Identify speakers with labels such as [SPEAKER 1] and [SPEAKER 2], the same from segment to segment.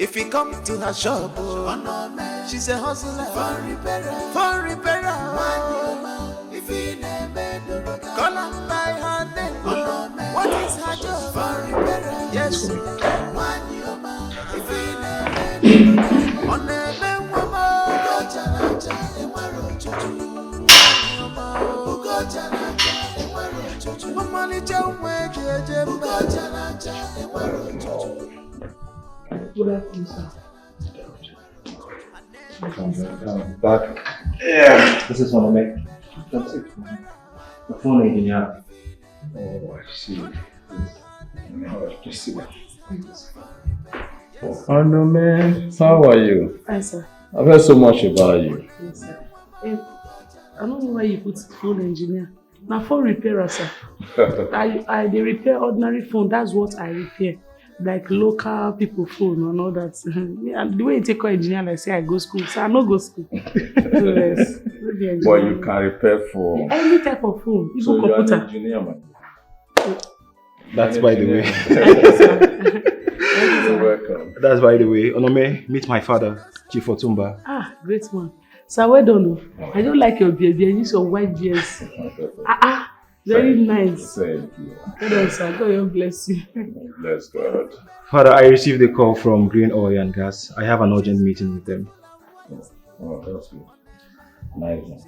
[SPEAKER 1] If you come to her shop, she's a hustler. Phone repairer. If you never call her by her name. What is her job? Yes. If you never on the
[SPEAKER 2] Back. Yeah. This is one of me. That's it. The phone engineer. Oh, I see. Just see that. Oh no, man. How are you?
[SPEAKER 3] Hi, sir.
[SPEAKER 2] I've heard so much about you.
[SPEAKER 3] Yes, sir. I don't know why you put phone engineer. Now phone repairer, sir. I they repair ordinary phone. That's what I repair. Like local people phone and all that. And the way you take call engineer, like say I go school. So I no go school. Yes.
[SPEAKER 2] But you can repair phone.
[SPEAKER 3] Any type of phone. Even
[SPEAKER 2] so
[SPEAKER 3] computer.
[SPEAKER 2] You're an engineer, man. That's by the way. You're welcome. That's by the way. Onome, meet my father, Chief Otumba.
[SPEAKER 3] Ah, great one. Sir, well done. I don't like your beard. You use your white beards. Very nice.
[SPEAKER 2] Thank you.
[SPEAKER 3] Well done, sir. God bless you.
[SPEAKER 2] Bless God. Father, I received a call from Green Oil and Gas. I have an urgent meeting with them. Oh, that's good. Nice.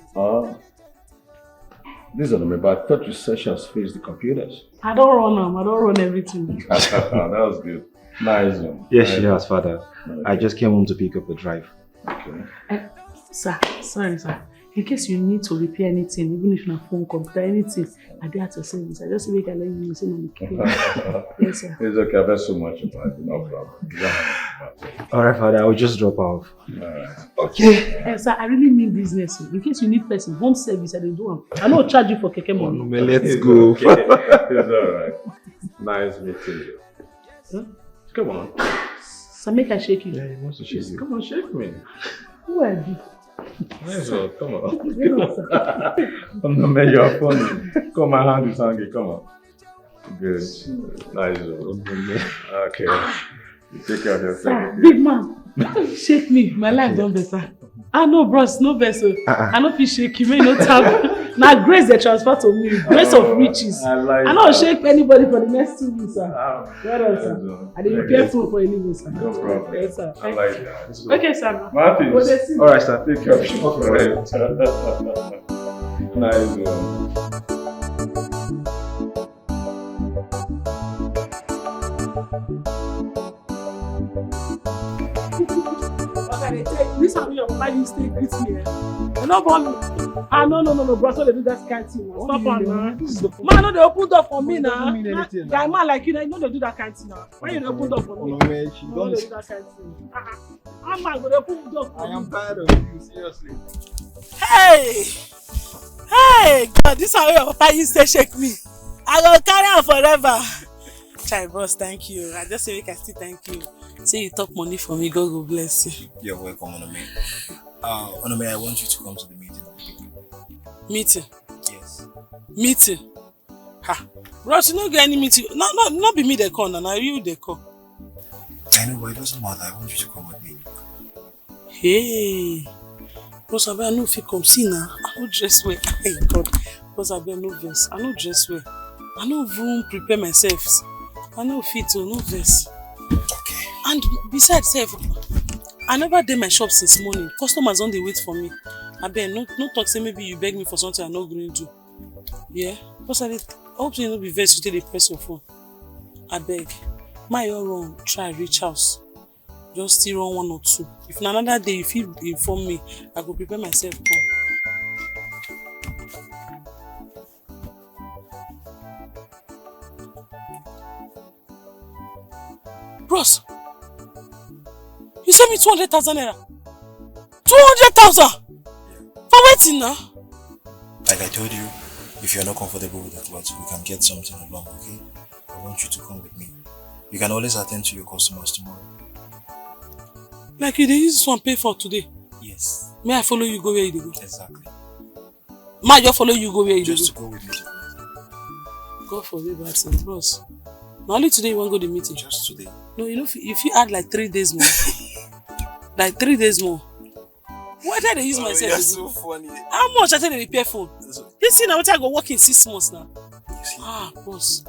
[SPEAKER 2] This is Onome, but I thought you said she has fixed the computers.
[SPEAKER 3] I don't run them. I don't run everything.
[SPEAKER 2] That was good. Nice one. Yes, she has, Father. Okay. I just came home to pick up the drive. Okay.
[SPEAKER 3] Sir, sorry, sir. In case you need to repair anything, even if not phone, computer, anything, I do at your service. I just make a let you say no. Yes, sir. It's
[SPEAKER 2] okay. I've heard so much about it. No problem. Alright, Father. I will just drop off. Alright. Okay.
[SPEAKER 3] Sir, I really mean business. In case you need person, home service, I will do them. I know charge you for keke money.
[SPEAKER 2] Oh, no, let's go. Okay. It's alright. Nice meeting you. Huh? Come on.
[SPEAKER 3] So make I shake you.
[SPEAKER 2] Yeah, he wants to shake you. Come on, shake me.
[SPEAKER 3] Who are you?
[SPEAKER 2] Nice one. Come on. I'm not made you're funny. Come, my hand is hungry. Come on. Good. Nice one. Okay. You take care of yourself.
[SPEAKER 3] Sir, big man. Shake me. My life done better. Ah no, bros, no vessel. I no fit shake you. May no tap. Now grace they transfer to me. Grace of riches. I don't shake anybody for the next 2 weeks, sir. Well done, sir. I didn't be careful for any way, sir.
[SPEAKER 2] No problem.
[SPEAKER 3] Yes, sir.
[SPEAKER 2] I like that.
[SPEAKER 3] Okay, sir.
[SPEAKER 2] Martin. Alright, sir. Take care of yourself. Nice one.
[SPEAKER 3] This how your papa used to greet me. You know about me. Ah no, bro. So they do that kind of thing. Stop on, man. Man, no, they open door for me now. Guy, man like you know they do that kind of thing now. Why you open door for me?
[SPEAKER 2] No, man, she don't
[SPEAKER 3] do that kind of thing. I'm man, they open door for me.
[SPEAKER 2] I am tired of you, seriously.
[SPEAKER 3] Hey, God, this how your papa used to shake me. I go carry on forever. Chai, boss, thank you. I just say we can still thank you. Say you talk money for me, God will bless you.
[SPEAKER 4] You're welcome, Onome. Onome, I want you to come to the meeting.
[SPEAKER 3] Meeting?
[SPEAKER 4] Yes.
[SPEAKER 3] Meeting? Ha! Bros, you don't get any meeting. Not be me they call, now you they call.
[SPEAKER 4] I know, but it doesn't matter. I want you to come with me.
[SPEAKER 3] Hey! Bros, I know if you come see now. I don't dress well. Hey, God. Bros, I no verse. I don't dress well. I don't even prepare myself. I know fit to no verse.
[SPEAKER 4] Okay.
[SPEAKER 3] And besides, I never did my shop since morning. Customers on the wait for me. I beg, no talk say maybe you beg me for something I'm not going to do. Yeah? Because I hope you don't be vexed to take the press your phone. I beg. My run, try reach house. Just still run 1 or 2. If another day if you inform me, I go prepare myself come. Bros, you sent me 200,000 naira. 200,000 for waiting now.
[SPEAKER 4] Like I told you, if you're not comfortable with the clothes, we can get something along, okay? I want you to come with me. You can always attend to your customers tomorrow.
[SPEAKER 3] Like you use this one pay for today?
[SPEAKER 4] Yes.
[SPEAKER 3] May I follow you go where you go?
[SPEAKER 4] Exactly.
[SPEAKER 3] May I just follow you go where you
[SPEAKER 4] just
[SPEAKER 3] go?
[SPEAKER 4] Go with me.
[SPEAKER 3] Go for me, bros. Not only today you want to go to the meeting?
[SPEAKER 4] Just today.
[SPEAKER 3] No, you know, if you add like 3 days more. Like 3 days more. Why did I use myself?
[SPEAKER 4] You're so funny.
[SPEAKER 3] How much I tell you repair phone? You see now what I go work in 6 months now.
[SPEAKER 4] You see?
[SPEAKER 3] Boss.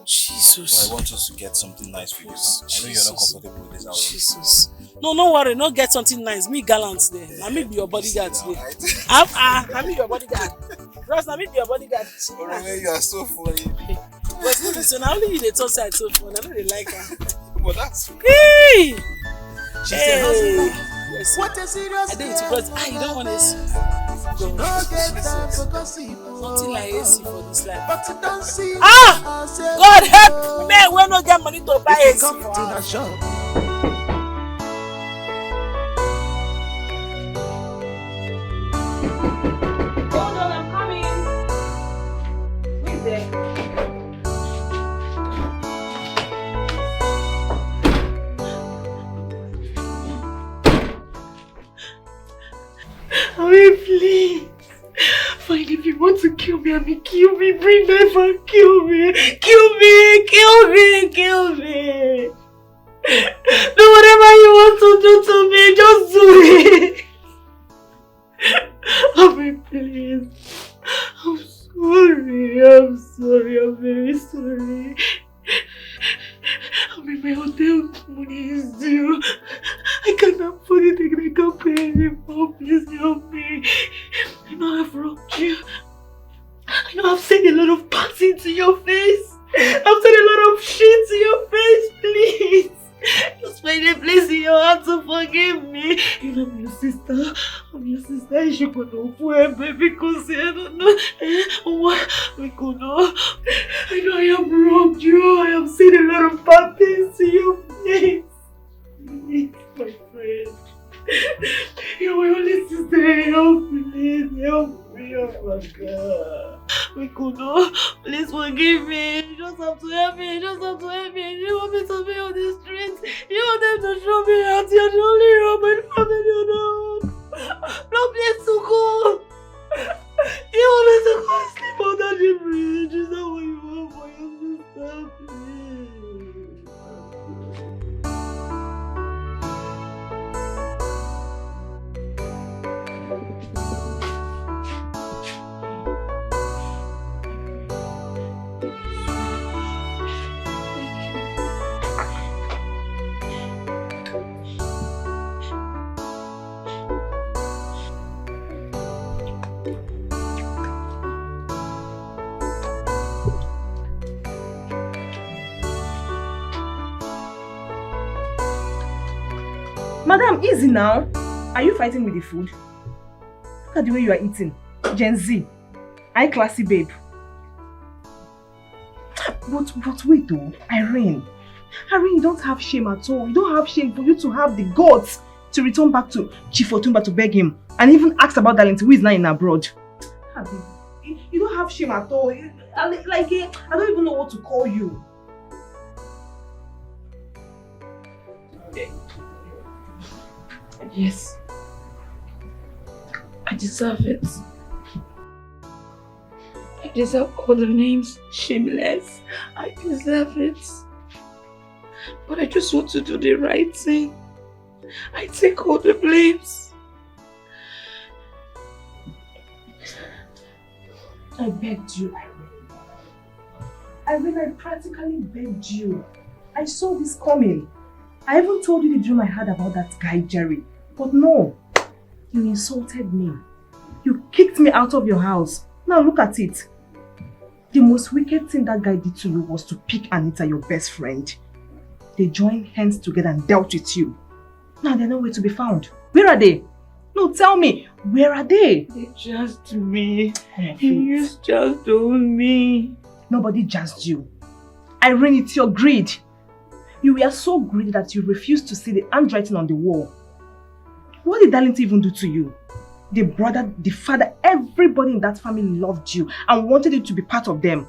[SPEAKER 3] Jesus.
[SPEAKER 4] So I want us to get something nice for you. I know you're not comfortable with this house.
[SPEAKER 3] Jesus. No, don't worry. No, get something nice. Me gallant there. I me be your bodyguard today. I me your bodyguard. Ross, I me be your bodyguard.
[SPEAKER 4] Oreme, you are so funny.
[SPEAKER 3] But listen, I only you the talk side so funny. I know they like her.
[SPEAKER 4] But that's
[SPEAKER 3] Hey!
[SPEAKER 1] She's a hustler.
[SPEAKER 3] Yes.
[SPEAKER 1] What a serious
[SPEAKER 3] I did it because you don't want AC.
[SPEAKER 1] No get time for gossip.
[SPEAKER 3] Nothing like AC for this life.
[SPEAKER 1] But you don't see.
[SPEAKER 3] God help me when no get money to buy AC
[SPEAKER 1] Come
[SPEAKER 3] for
[SPEAKER 1] to
[SPEAKER 3] her.
[SPEAKER 1] the shop.
[SPEAKER 3] Hold on, I'm coming. Wait there.
[SPEAKER 5] I mean, please. Fine, if you want to kill me, I mean, kill me. Bring knife and kill me. Kill me, kill me, kill me. Do whatever you want to do to me, just do it. I mean, please. I'm sorry, I'm very sorry. I mean, my hotel money is due. I can't afford it again. I can't pay anymore. Please help me. I know I've wronged you. I know I've said a lot of passing to your face. I've said a lot of shit to your face. Please. Just find a place in your heart to forgive me. You know, I'm your sister. I'm your sister. I should go to baby because I don't know what we could know. I know I have wronged you. I have said a lot of bad things to your face. Please, my friend. You're my only sister. Help me, please. Help me. Oh my God. We could not. Please forgive me. You just have to help me. You just have to help me. You want me to be on the streets. You want them to show me out. You're the only room and family on the road. No place to go. You want me to go sleep under the bridge. Is that what you want for your sister? Please.
[SPEAKER 6] Madam, easy now. Are you fighting with the food? Look at the way you are eating. Gen Z. High classy babe. But wait though, Irene, you don't have shame at all. You don't have shame for you to have the guts to return back to Chief Otumba to beg him and even ask about Darlington, who is now in abroad. You don't have shame at all. I don't even know what to call you.
[SPEAKER 5] Yes. I deserve it. I deserve all the names. Shameless. I deserve it. But I just want to do the right thing. I take all the blames.
[SPEAKER 6] I begged you, Irene, I practically begged you. I saw this coming. I even told you the dream I had about that guy, Jerry. But no, you insulted me. You kicked me out of your house. Now look at it. The most wicked thing that guy did to you was to pick Anita, your best friend. They joined hands together and dealt with you. Now they're nowhere to be found. Where are they? No, tell me, where are they?
[SPEAKER 5] They jazzed me. You just on me.
[SPEAKER 6] Nobody jazzed you. Irene, it's your greed. You were so greedy that you refused to see the handwriting on the wall. What did Darlington even do to you? The brother, the father, everybody in that family loved you and wanted you to be part of them.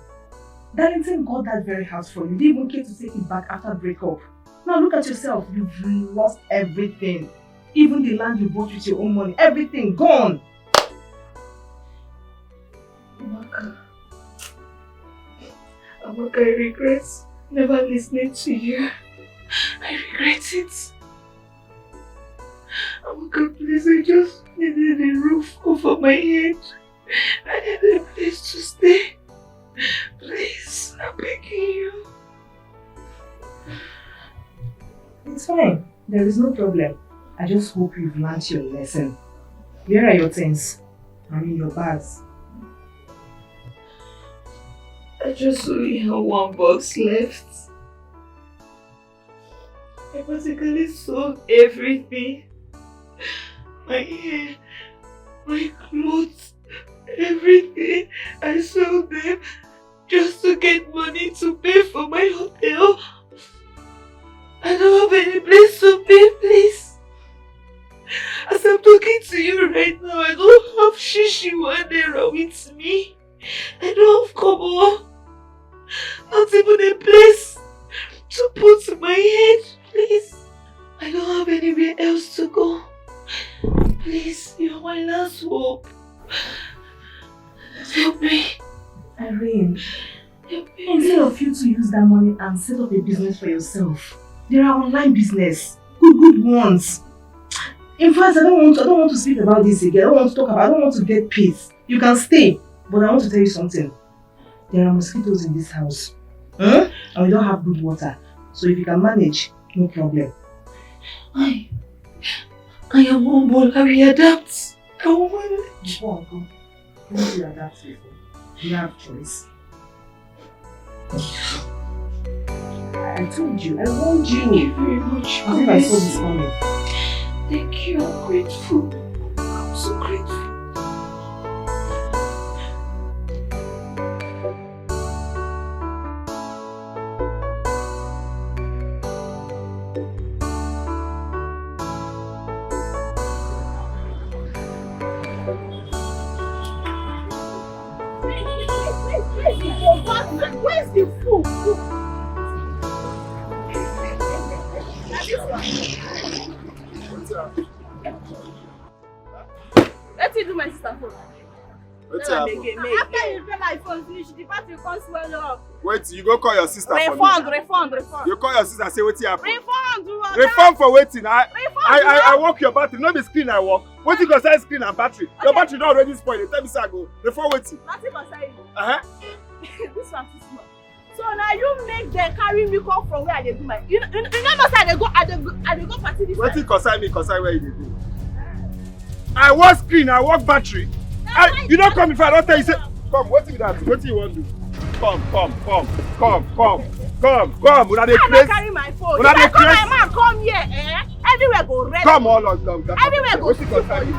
[SPEAKER 6] Darlington got that very house for you. You didn't even care to take it back after breakup. Now look at yourself. You've lost everything. Even the land you bought with your own money. Everything gone.
[SPEAKER 5] Amaka, I regret never listening to you. I regret it. Oh God, please, I just needed a roof over my head. I needed a place to stay. Please, I'm begging you.
[SPEAKER 6] It's fine. There is no problem. I just hope you've learned your lesson. Where are your things? I mean your bags.
[SPEAKER 5] I just only have one box left. I basically sold everything. My hair, my clothes, everything. I sold them just to get money to pay for my hotel. I don't have any place to pay, please. As I'm talking to you right now, I don't have shishi naira with me. I don't have kobo. Not even a place to put my head, please. I don't have anywhere else to go. Please, you're my last hope. Help me.
[SPEAKER 6] Irene, instead of you to use that money and set up a business for yourself, there are online business, good ones. In fact, I don't want to speak about this again. I don't want to get peace. You can stay, but I want to tell you something. There are mosquitoes in this house. And we don't have good water. So if you can manage, no problem.
[SPEAKER 5] I am humble. I will adapt. I will manage.
[SPEAKER 6] Go on, go. Once you adapt to it, you have choice. I told you, I warned you.
[SPEAKER 5] Thank you very much.
[SPEAKER 6] I think I saw this coming.
[SPEAKER 5] Thank you, I'm grateful. I'm so grateful.
[SPEAKER 7] Where's the food? Let's do my sister phone. After you pay my phone finish, the battery comes well up.
[SPEAKER 2] Wait, you go call your sister
[SPEAKER 7] Refund.
[SPEAKER 2] You call your sister, say what happened?
[SPEAKER 7] Refund
[SPEAKER 2] For waiting. I work your battery, not the screen I work. What you concern screen and battery? Your battery not already spoiled. Tell me say I go. Refund waiting.
[SPEAKER 7] Nothing concern you.
[SPEAKER 2] Uh-huh.
[SPEAKER 7] This one too small. So now you make them carry me come from where I do my. You know say I dey go party this
[SPEAKER 2] What you concern me? Concern where you dey go? I work screen, I work battery. You don't come if I don't tell you. Say, come. What you that? What you want to do? Come. Una dey craze.
[SPEAKER 7] carry my phone.
[SPEAKER 2] Una dey craze.
[SPEAKER 7] My man come here, everywhere go red.
[SPEAKER 2] Come all of them.
[SPEAKER 7] Everywhere go.
[SPEAKER 2] What you concern you?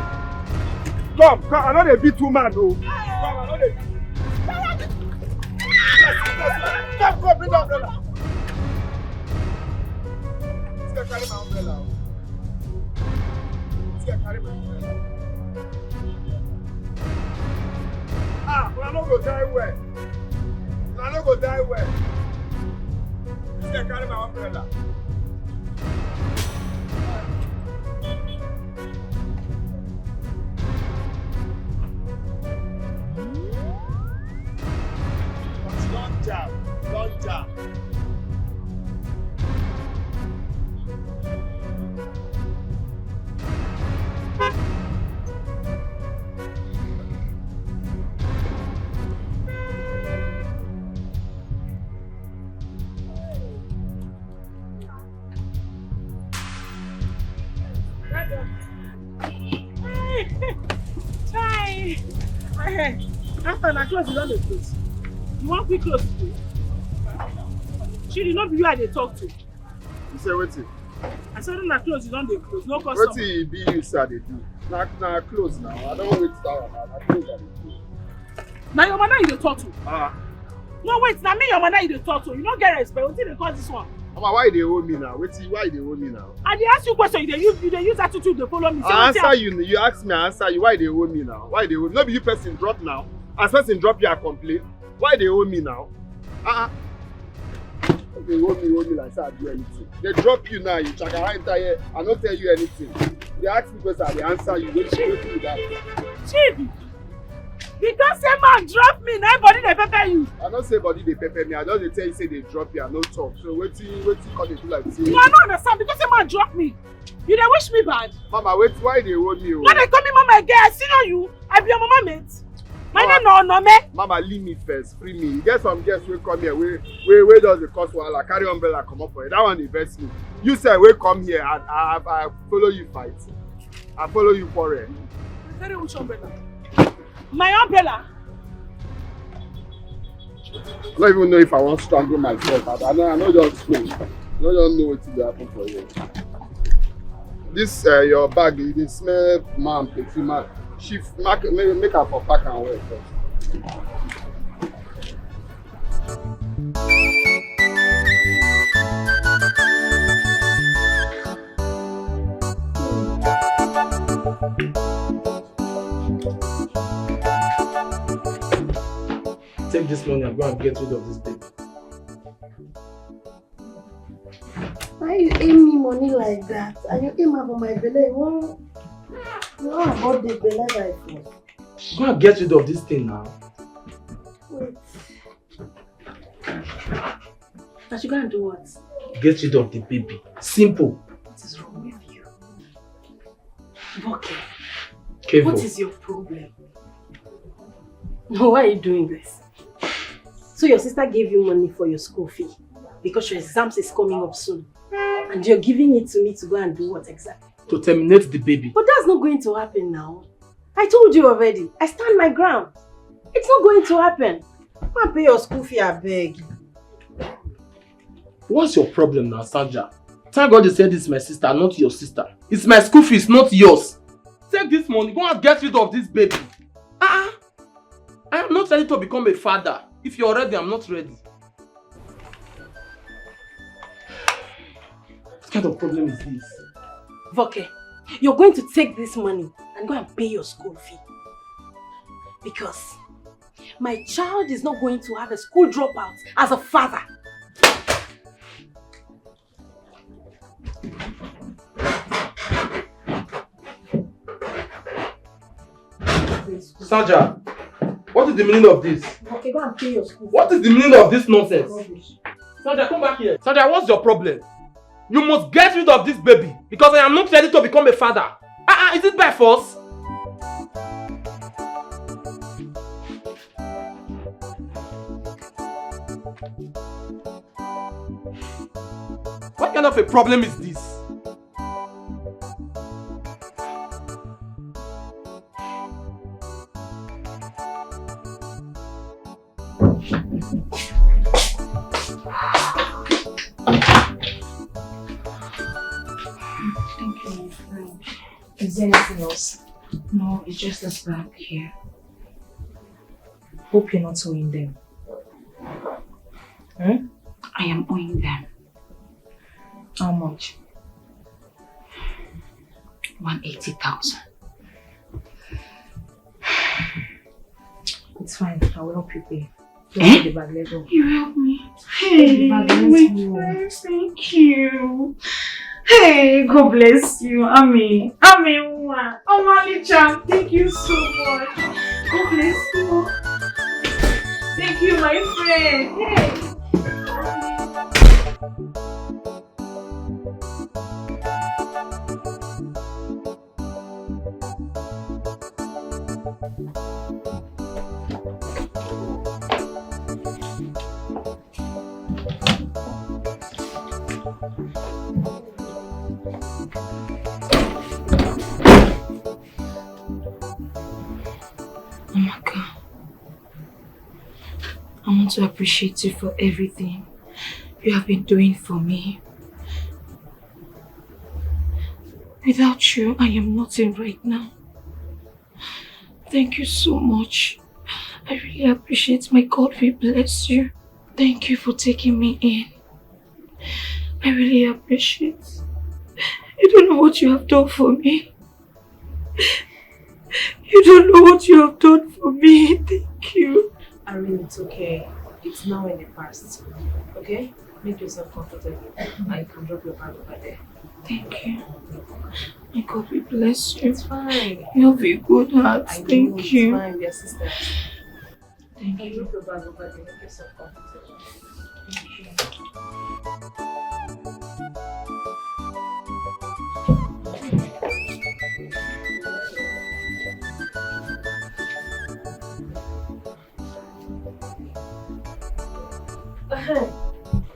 [SPEAKER 2] Come. I know they beat 2 man though. Come, I know they. Come, bring the umbrella. Let's carry my umbrella. Carry my umbrella. Una no go die well. Una no go die well. Let's carry my umbrella. Don't jam.
[SPEAKER 3] Hi. After na close, you don't dey close. You want quick close to? Chidi, no be you I dey talk to.
[SPEAKER 2] You say wetin?
[SPEAKER 3] I said na close, you don't dey close. No customer.
[SPEAKER 2] Wetin e be you say I dey do? Na close now. I don't wait that one. Na close I dey do.
[SPEAKER 3] Na your mother you dey talk to.
[SPEAKER 8] No, wait, now me your mother you dey talk to. You don't get respect. Wetin dey cause this one?
[SPEAKER 2] Mama, why they hold me now? Why they hold me now?
[SPEAKER 8] I dey ask you question, you dey use attitude to follow me.
[SPEAKER 2] I answer you. You ask me, I answer you. Why they hold me now? Why they hold me? No be you person drop now. As person drop you, I complain. Why they hold me now? They hold me like say I do anything. They drop you now, you chakara enter here, I don't tell you anything. They ask me question, they answer you. Wait till that.
[SPEAKER 8] Chibi, Because say man drop me, now body they pepper you.
[SPEAKER 9] I don't say body they pepper me. I just dey tell you say they drop you and no talk. So wetin come dey do like this?
[SPEAKER 8] No, I don't understand because say man drop me. You dey wish me bad.
[SPEAKER 9] Mama, wait, why they hold me?
[SPEAKER 8] Why they call me mama again? I see you. I be your mama mate. My name no me.
[SPEAKER 9] Mama, leave me first, free me. You get some guests will come here. We does the cost wahala, carry umbrella, come up for it. That one invest me. You say we come here and I follow you fight. I follow you quarrel.
[SPEAKER 8] Carry which umbrella? My umbrella.
[SPEAKER 9] I don't even know if I want to strangle myself. I know just know. I don't know what will happen for you. This your bag, you smell man, petty man. Shift, make her for pack and wear first.
[SPEAKER 10] Take this money and go and get rid of this baby.
[SPEAKER 5] Why you aim me money like that? And you aim her for my belly? You know about the belly rifle.
[SPEAKER 10] Go and get rid of this thing now.
[SPEAKER 5] Wait. I should go and do what?
[SPEAKER 10] Get rid of the baby. Simple.
[SPEAKER 5] What is wrong with you? Okay.
[SPEAKER 10] Careful.
[SPEAKER 5] What is your problem? Why are you doing this? So your sister gave you money for your school fee because your exams is coming up soon. And you're giving it to me to go and do what exactly?
[SPEAKER 10] To terminate the baby.
[SPEAKER 5] But that's not going to happen now. I told you already. I stand my ground. It's not going to happen. I'll pay your school fee, I beg.
[SPEAKER 10] What's your problem now, Sanja? Thank God you said this is my sister, not your sister. It's my school fees, not yours. Take this money, go and get rid of this baby. I am not ready to become a father. If you're ready, I'm not ready. What kind of problem is this?
[SPEAKER 5] Voke, you're going to take this money and go and pay your school fee. Because my child is not going to have a school dropout as a father.
[SPEAKER 10] Sanja, what is the meaning of this?
[SPEAKER 5] Okay, go and pay your school fee.
[SPEAKER 10] What is the meaning of this nonsense? Sanja, come back here. Sanja, what's your problem? You must get rid of this baby because I am not ready to become a father. Is it by force? What kind of a problem is this?
[SPEAKER 11] Thank you, my friend. Is there anything else? No, it's just this bag here. Hope you're not owing them. I am owing them. How much? 180,000. It's fine. I will help you pay. Just take the bag. Let's go.
[SPEAKER 5] You help me. Hey, my friend, thank you. Hey, God bless you. Ami, Omali-chan, thank you so much. God bless you. Thank you, my friend. Hey.
[SPEAKER 11] Amaka, I want to appreciate you for everything you have been doing for me. Without you, I am nothing right now. Thank you so much. I really appreciate. My God will bless you. Thank you for taking me in. I really appreciate. You don't know what you have done for me. You don't know what you have done for me. Thank you.
[SPEAKER 5] Irene, it's okay. It's now in the past. Okay? Make yourself comfortable. I can drop your bag over there.
[SPEAKER 11] Thank you. My God will bless you.
[SPEAKER 6] It's fine.
[SPEAKER 11] You have a good heart. Thank you.
[SPEAKER 6] It's fine, we are sisters.
[SPEAKER 11] Thank you.
[SPEAKER 6] Look your bag over there. Make yourself comfortable.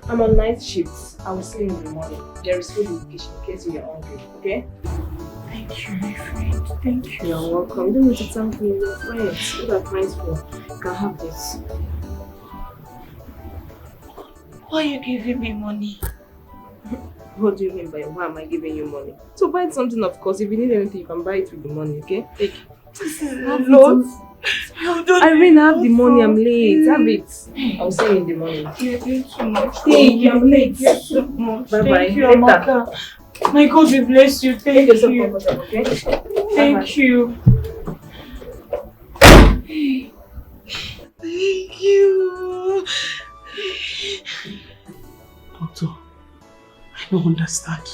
[SPEAKER 6] I'm on night shifts. I will see you in the morning. There is food in the kitchen in case you are hungry, okay?
[SPEAKER 11] Thank you, my friend. Thank you.
[SPEAKER 6] You're welcome. You don't need to thank me. We're friends. What are friends for? You can have this.
[SPEAKER 11] Why are you giving me money?
[SPEAKER 6] What do you mean by why am I giving you money? So buy something, of course. If you need anything, you can buy it with the money, okay? Take it.
[SPEAKER 11] This is a lot.
[SPEAKER 6] Irene, have the money. I'm late. Have it. I'll see you in the morning.
[SPEAKER 11] You're doing too much.
[SPEAKER 6] Thank you. I'm late.
[SPEAKER 11] You're so much.
[SPEAKER 6] Bye-bye.
[SPEAKER 11] Thank you,
[SPEAKER 6] Later.
[SPEAKER 11] Amaka. My God will bless you. Thank
[SPEAKER 6] yourself
[SPEAKER 11] you.
[SPEAKER 6] comfortable, okay?
[SPEAKER 11] Thank you.
[SPEAKER 3] Thank you. Doctor, I don't understand.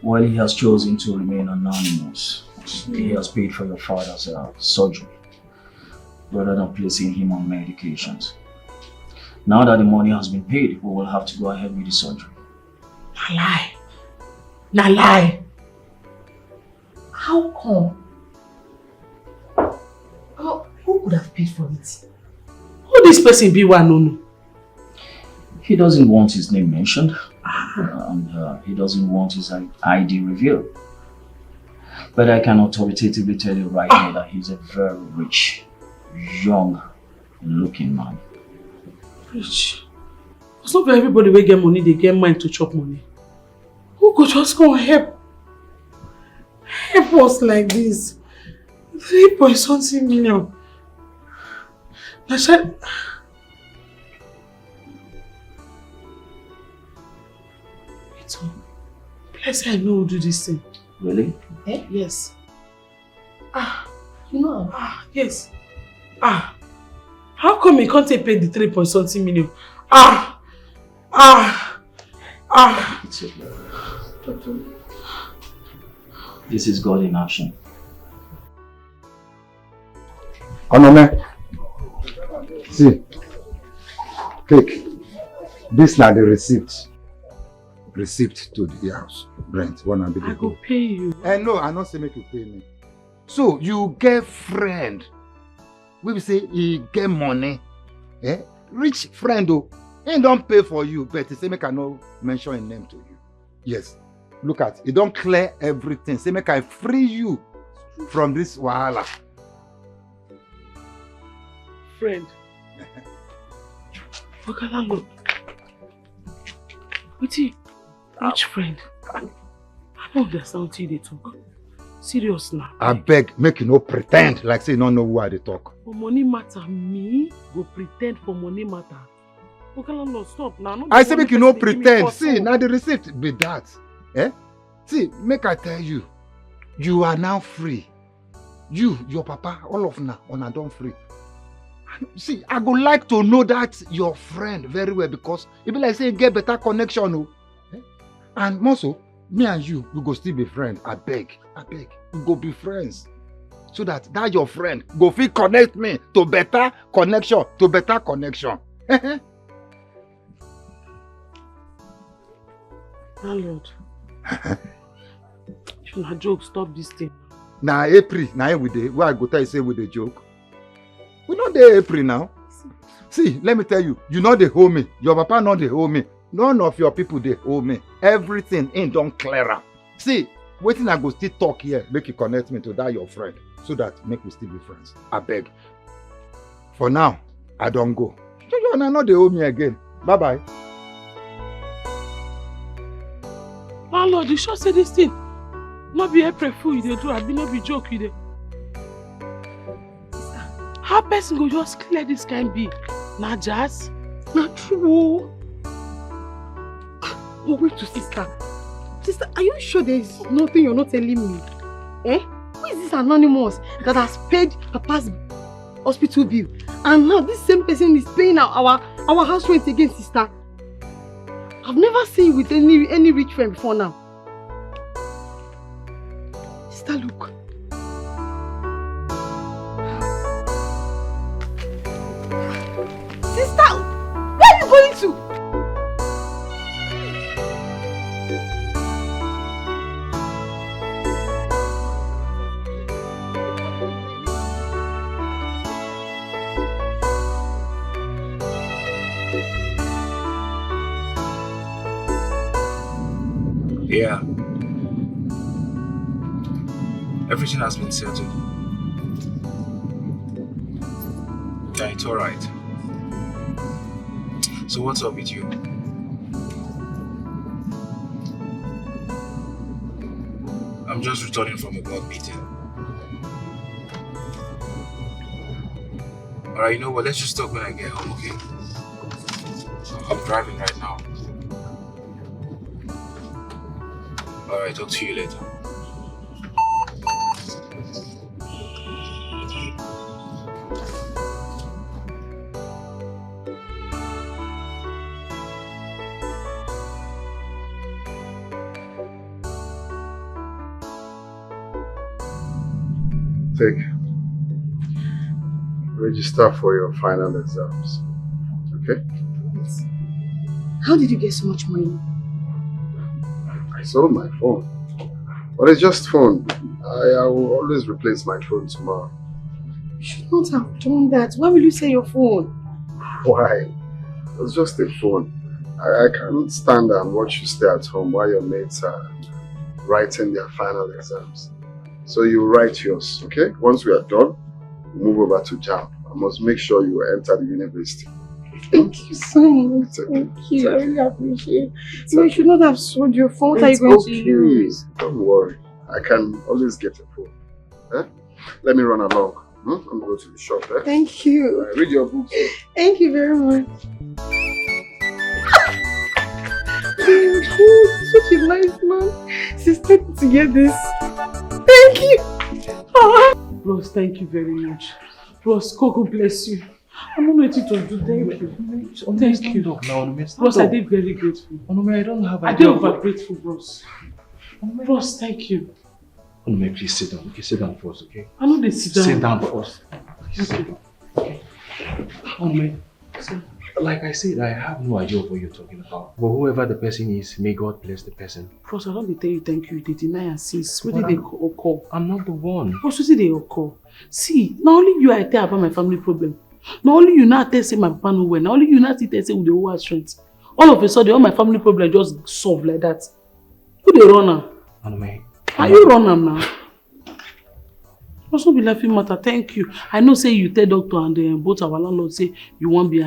[SPEAKER 12] Well, he has chosen to remain anonymous. He has paid for your father's surgery rather than placing him on medications. Now that the money has been paid, we will have to go ahead with the surgery.
[SPEAKER 3] Na lie. Na lie.
[SPEAKER 6] How come? Who could have paid for it?
[SPEAKER 3] Who this person be one no?
[SPEAKER 12] He doesn't want his name mentioned, and he doesn't want his ID revealed. But I can authoritatively tell you right now that he's a very rich, young-looking man.
[SPEAKER 3] Rich? It's not for everybody will get money, they get mind to chop money. Who could just go and help us like this? 3.something million. It's all. Bless I know who do this thing.
[SPEAKER 12] Really?
[SPEAKER 3] Eh? Yes.
[SPEAKER 6] You know?
[SPEAKER 3] Yes. How come you can't pay the 3.something million?
[SPEAKER 12] It's okay. This is God in action.
[SPEAKER 13] Onome, see, take. This now the receipt. Receipt to the house. Brent, wanna be the
[SPEAKER 3] I go pay you.
[SPEAKER 13] No, I not say make you pay me. So you get friend. We will say he get money. Rich friend though. He don't pay for you, but he say make I no mention his name to you. Yes. Look at it. He don't clear everything. Say make I free you from this wahala.
[SPEAKER 3] Friend. Okay, landlord. Which friend? I don't understand until they talk. Serious now.
[SPEAKER 13] I beg, make you no pretend like say you don't know why they talk.
[SPEAKER 3] For money matter, me go pretend for money matter. Okay, landlord, stop now.
[SPEAKER 13] I say make you no pretend. See, now the receipt be that. See, make I tell you, you are now free. You, your papa, all of now, on don't free. See, I would like to know that your friend very well because it be like say get better connection. And also, me and you, we go still be friends. I beg, we go be friends. So that your friend go fit connect me to better connection,
[SPEAKER 3] Landlord, if na joke, stop this thing.
[SPEAKER 13] Now April, now we dey. Where I go tell you say we dey joke. We not dey April now. See, let me tell you, you know they owe me. Your papa not they owe me. None of your people they owe me. Everything ain't done clearer. See, waiting I go still talk here, make you connect me to that your friend, so that make we still be friends. I beg. For now, I don't go. You know they owe me again. Bye bye.
[SPEAKER 3] Landlord, you sure say this thing? Not be April Fool you dey do, I be not be joke you dey. How person go just clear this kind be? Na jazz?
[SPEAKER 8] Not true. But wait to sister. Sister, are you sure there is nothing you're not telling me? Who is this anonymous that has paid Papa's hospital bill? And now this same person is paying our house rent again, sister. I've never seen you with any rich friend before now. Sister, look. Sister, where are you going to?
[SPEAKER 4] Yeah. Everything has been settled. Yeah, it's alright. So what's up with you? I'm just returning from a board meeting. Alright, you know what? Let's just talk when I get home, okay? I'm driving right now. Alright, talk to you later.
[SPEAKER 9] Take. Register for your final exams. Okay?
[SPEAKER 8] Yes. How did you get so much money?
[SPEAKER 9] I sold my phone. But it's just phone. I will always replace my phone tomorrow.
[SPEAKER 8] You should not have done that. Why will you sell your phone?
[SPEAKER 9] Why? It's just a phone. I cannot stand and watch you stay at home while your mates are writing their final exams. So you write yours, okay? Once we are done, we move over to JAM. I must make sure you enter the university.
[SPEAKER 8] Thank you so much. Thank you. I really appreciate it. You should not have sold your phone. What are you going to use?
[SPEAKER 9] Don't worry. I can always get a phone. Eh? Let me run along. I'm going to the shop. Eh?
[SPEAKER 8] Thank you.
[SPEAKER 9] Read your books.
[SPEAKER 8] Thank you very much. Oh, such a nice man. Sister, to get this. Thank you.
[SPEAKER 3] Bros, thank you very much. Bros, God bless you. I'm not waiting to do. Thank you. Thank you. Bros, I did very grateful.
[SPEAKER 4] I don't have
[SPEAKER 3] I did over grateful, bros. Bros, thank you.
[SPEAKER 4] Onome, please sit down. Okay, sit down first, okay?
[SPEAKER 3] I know they sit down.
[SPEAKER 4] Sit down first.
[SPEAKER 3] Okay.
[SPEAKER 4] Onome, like I said, I have no idea of what you're talking about. But whoever the person is, may God bless the person.
[SPEAKER 3] Bros, I don't tell you thank you. They deny and cease. What did they occur?
[SPEAKER 4] I'm not the one.
[SPEAKER 3] Bros, what did they occur? See, not only you I tell about my family problem. Not only you now tell say my papa no well. Not only you now tell say with the whole strength. All of a sudden, all my family problem just solve like that. Who they run now?
[SPEAKER 4] Onome.
[SPEAKER 3] Are you run them now? Also be laughing matter. Thank you. I know say you tell doctor and both our landlord say you won't be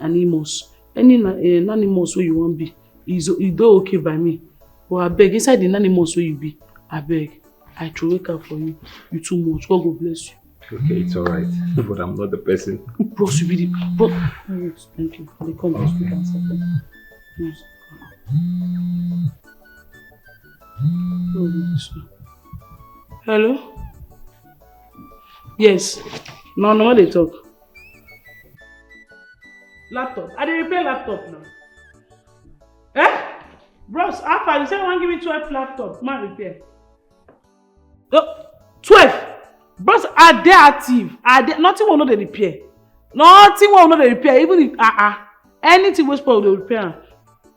[SPEAKER 3] animals. Any animals where you won't be is okay by me. But I beg inside the animals where you be. I beg. I throw wake up for you. You too much. God go bless you.
[SPEAKER 2] Okay, it's alright. But I'm not the person.
[SPEAKER 3] Bros, you be the bro. Thank you. They come to speak and stuff. Yes. Hello? Yes. No, what they talk? Laptop. I didn't repair laptop now. Eh? Bros, Alpha, you said you want to give me 12 laptop. Man, repair. 12? Bros, are they active? Are they? Nothing will not repair. Nothing will not repair. Even if anything will spoil, they repair.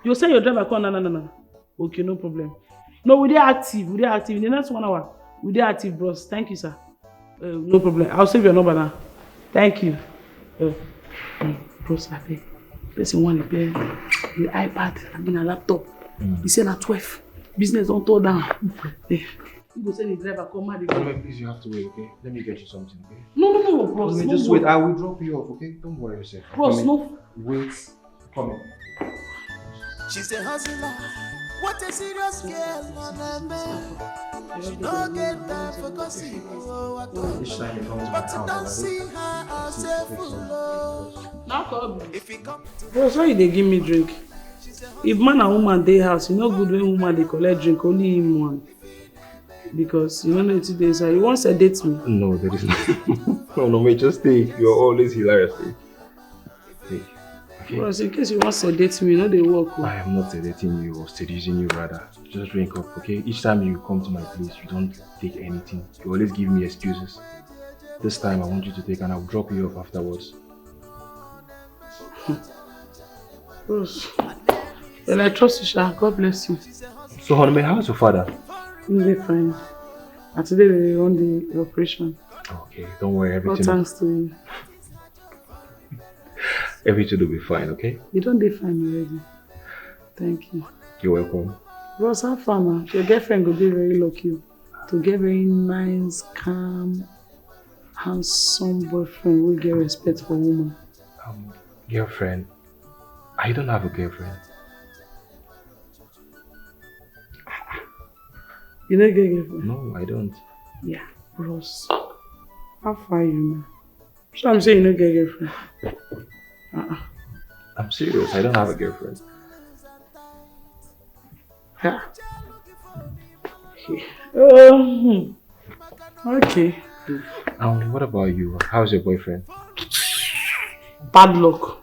[SPEAKER 3] You say your driver call no. Okay, no problem. No, we are active. We are active. In the next 1 hour, we are active, bros. Thank you, sir. No problem. I'll save your number now. Thank you. Bros, I beg. Person want to pay the iPad and a laptop. He said at 12. Business don't turn down. You go send the driver come out.
[SPEAKER 4] Please, you have to wait, okay? Let me get you something, okay?
[SPEAKER 3] No, bros.
[SPEAKER 4] Just wait. I will drop you off, okay? Don't worry yourself.
[SPEAKER 3] Bros, no.
[SPEAKER 4] Wait. Come in.
[SPEAKER 1] She's a hustler. What a serious girl on a man. She don't get time for gossip. But don't see her as a fool.
[SPEAKER 3] Now come. Bros, why they give me drink? If man and woman dey house, you know good when woman they collect drink, only him one. Because you know today, so you want to sedate me.
[SPEAKER 2] No, there is no. No, mate, just stay. You're always hilarious. Stay. okay?
[SPEAKER 3] Bros, in case you want to sedate me, you know they work.
[SPEAKER 2] I am not sedating you or seducing you, rather. Just drink up, okay? Each time you come to my place, you don't take anything. You always give me excuses. This time I want you to take and I'll drop you off afterwards.
[SPEAKER 3] Bros, well, I trust you, Sha. God bless you.
[SPEAKER 2] So, Honey, how's your father?
[SPEAKER 3] He'll be fine. And today they run the operation.
[SPEAKER 2] Okay, don't worry,
[SPEAKER 3] All
[SPEAKER 2] everything.
[SPEAKER 3] thanks to you.
[SPEAKER 2] Everything will be fine, okay?
[SPEAKER 3] You don't be fine already. Thank you.
[SPEAKER 2] You're welcome.
[SPEAKER 3] Bros, have fun now. Your girlfriend will be very lucky to get very nice, calm, handsome boyfriend who get respect for women.
[SPEAKER 2] Girlfriend? I don't have a girlfriend.
[SPEAKER 3] You don't get girlfriend?
[SPEAKER 2] No, I don't.
[SPEAKER 3] Yeah, bros. How far you now? So I'm saying you don't get girlfriend.
[SPEAKER 2] I'm serious, I don't have a girlfriend.
[SPEAKER 3] Yeah. Okay.
[SPEAKER 2] What about you? How's your boyfriend?
[SPEAKER 3] Bad luck.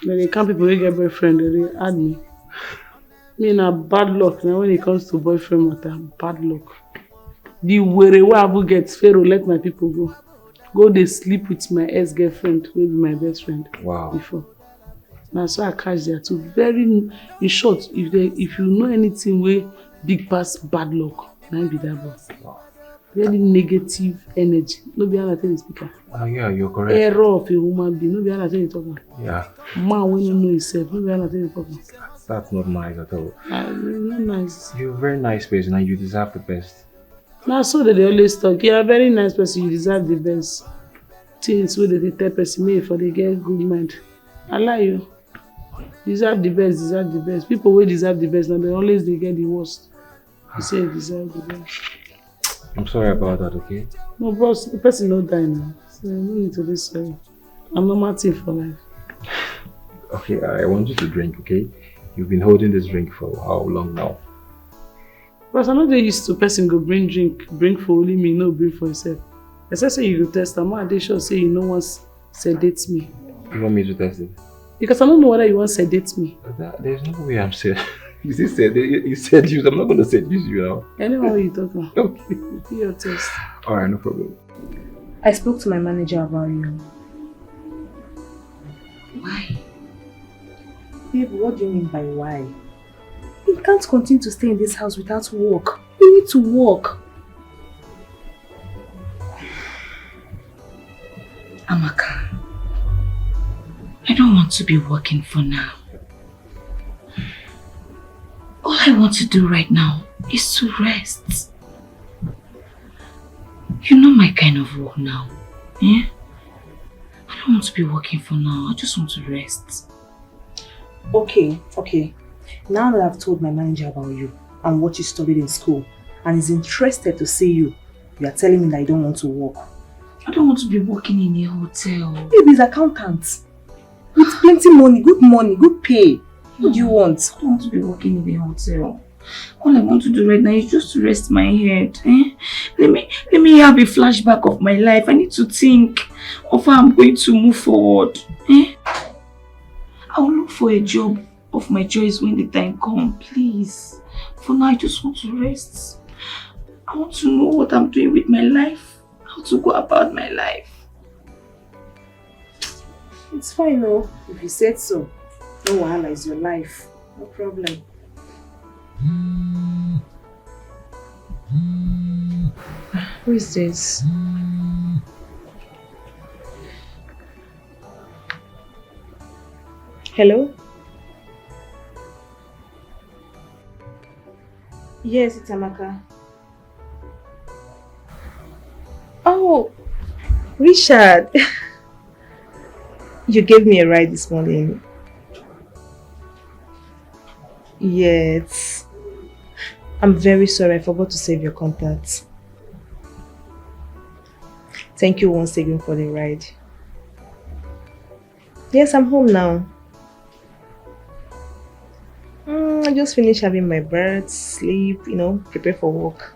[SPEAKER 3] When they come people who get boyfriend, they add me. Me na bad luck. Now when it comes to boyfriend matter, bad luck. The way I will get Pharaoh, let my people go. Go they sleep with my ex-girlfriend, maybe my best friend.
[SPEAKER 2] Wow.
[SPEAKER 3] Before. Now so I catch there too. Very in short, if you know anything where big pass bad luck, now be that boss.
[SPEAKER 2] Wow.
[SPEAKER 3] Very negative energy. No be how I tell the speaker.
[SPEAKER 2] Oh yeah, you're correct.
[SPEAKER 3] Error of a human being. No be how I tell you talking.
[SPEAKER 2] Yeah.
[SPEAKER 3] Man when you know himself. No be how I tell you talking.
[SPEAKER 2] That's not nice at all.
[SPEAKER 3] Not nice.
[SPEAKER 2] You're a very nice person and you deserve the best.
[SPEAKER 3] Now so that they always talk. You're a very nice person. You deserve the best. Things where they tell person me for they get good mind. I lie you. Deserve the best. Deserve the best. People will deserve the best. Now they always they get the worst. You say you deserve the best.
[SPEAKER 2] I'm sorry about that, okay?
[SPEAKER 3] No, boss, the person not die now. So no need to be sorry. I'm normal thing for life.
[SPEAKER 2] Okay, I want you to drink, okay? You've been holding this drink for how long now?
[SPEAKER 3] But I'm not used to person go bring drink, bring for only me, no bring for yourself. As I say you go test, I'm not sure say you know once sedate me.
[SPEAKER 2] You want me to test it?
[SPEAKER 3] Because I don't know whether you want sedate me.
[SPEAKER 2] There's no way I'm said. You said you. I'm not going to seduce you now.
[SPEAKER 3] Anyway, you talking?
[SPEAKER 2] Okay.
[SPEAKER 3] Do your test.
[SPEAKER 2] Alright, no problem.
[SPEAKER 6] I spoke to my manager about you. Why? Babe, what do you mean by why? You can't continue to stay in this house without work. You need to work.
[SPEAKER 11] Amaka, I don't want to be working for now. All I want to do right now is to rest. You know my kind of work now. Eh? I don't want to be working for now. I just want to rest.
[SPEAKER 6] Okay. Now that I've told my manager about you and what you studied in school and is interested to see you, you are telling me that you don't want to work.
[SPEAKER 11] I don't want to be working in a hotel.
[SPEAKER 6] Babe, he's accountant. With plenty money, good pay. What do you want?
[SPEAKER 11] I don't want to be working in the hotel. All I want to do right now is just to rest my head. Eh? Let me have a flashback of my life. I need to think of how I'm going to move forward. Eh? I'll look for a job of my choice when the time comes, please. For now, I just want to rest. I want to know what I'm doing with my life. How to go about my life.
[SPEAKER 6] It's fine, no? If you said so. No wahala, it's your life. No problem. Who is this? Hello? Yes, it's Amaka. Oh, Richard. You gave me a ride this morning. Yes. I'm very sorry, I forgot to save your contact. Thank you once again for the ride. Yes, I'm home now. I just finished having my bath, sleep, prepare for work.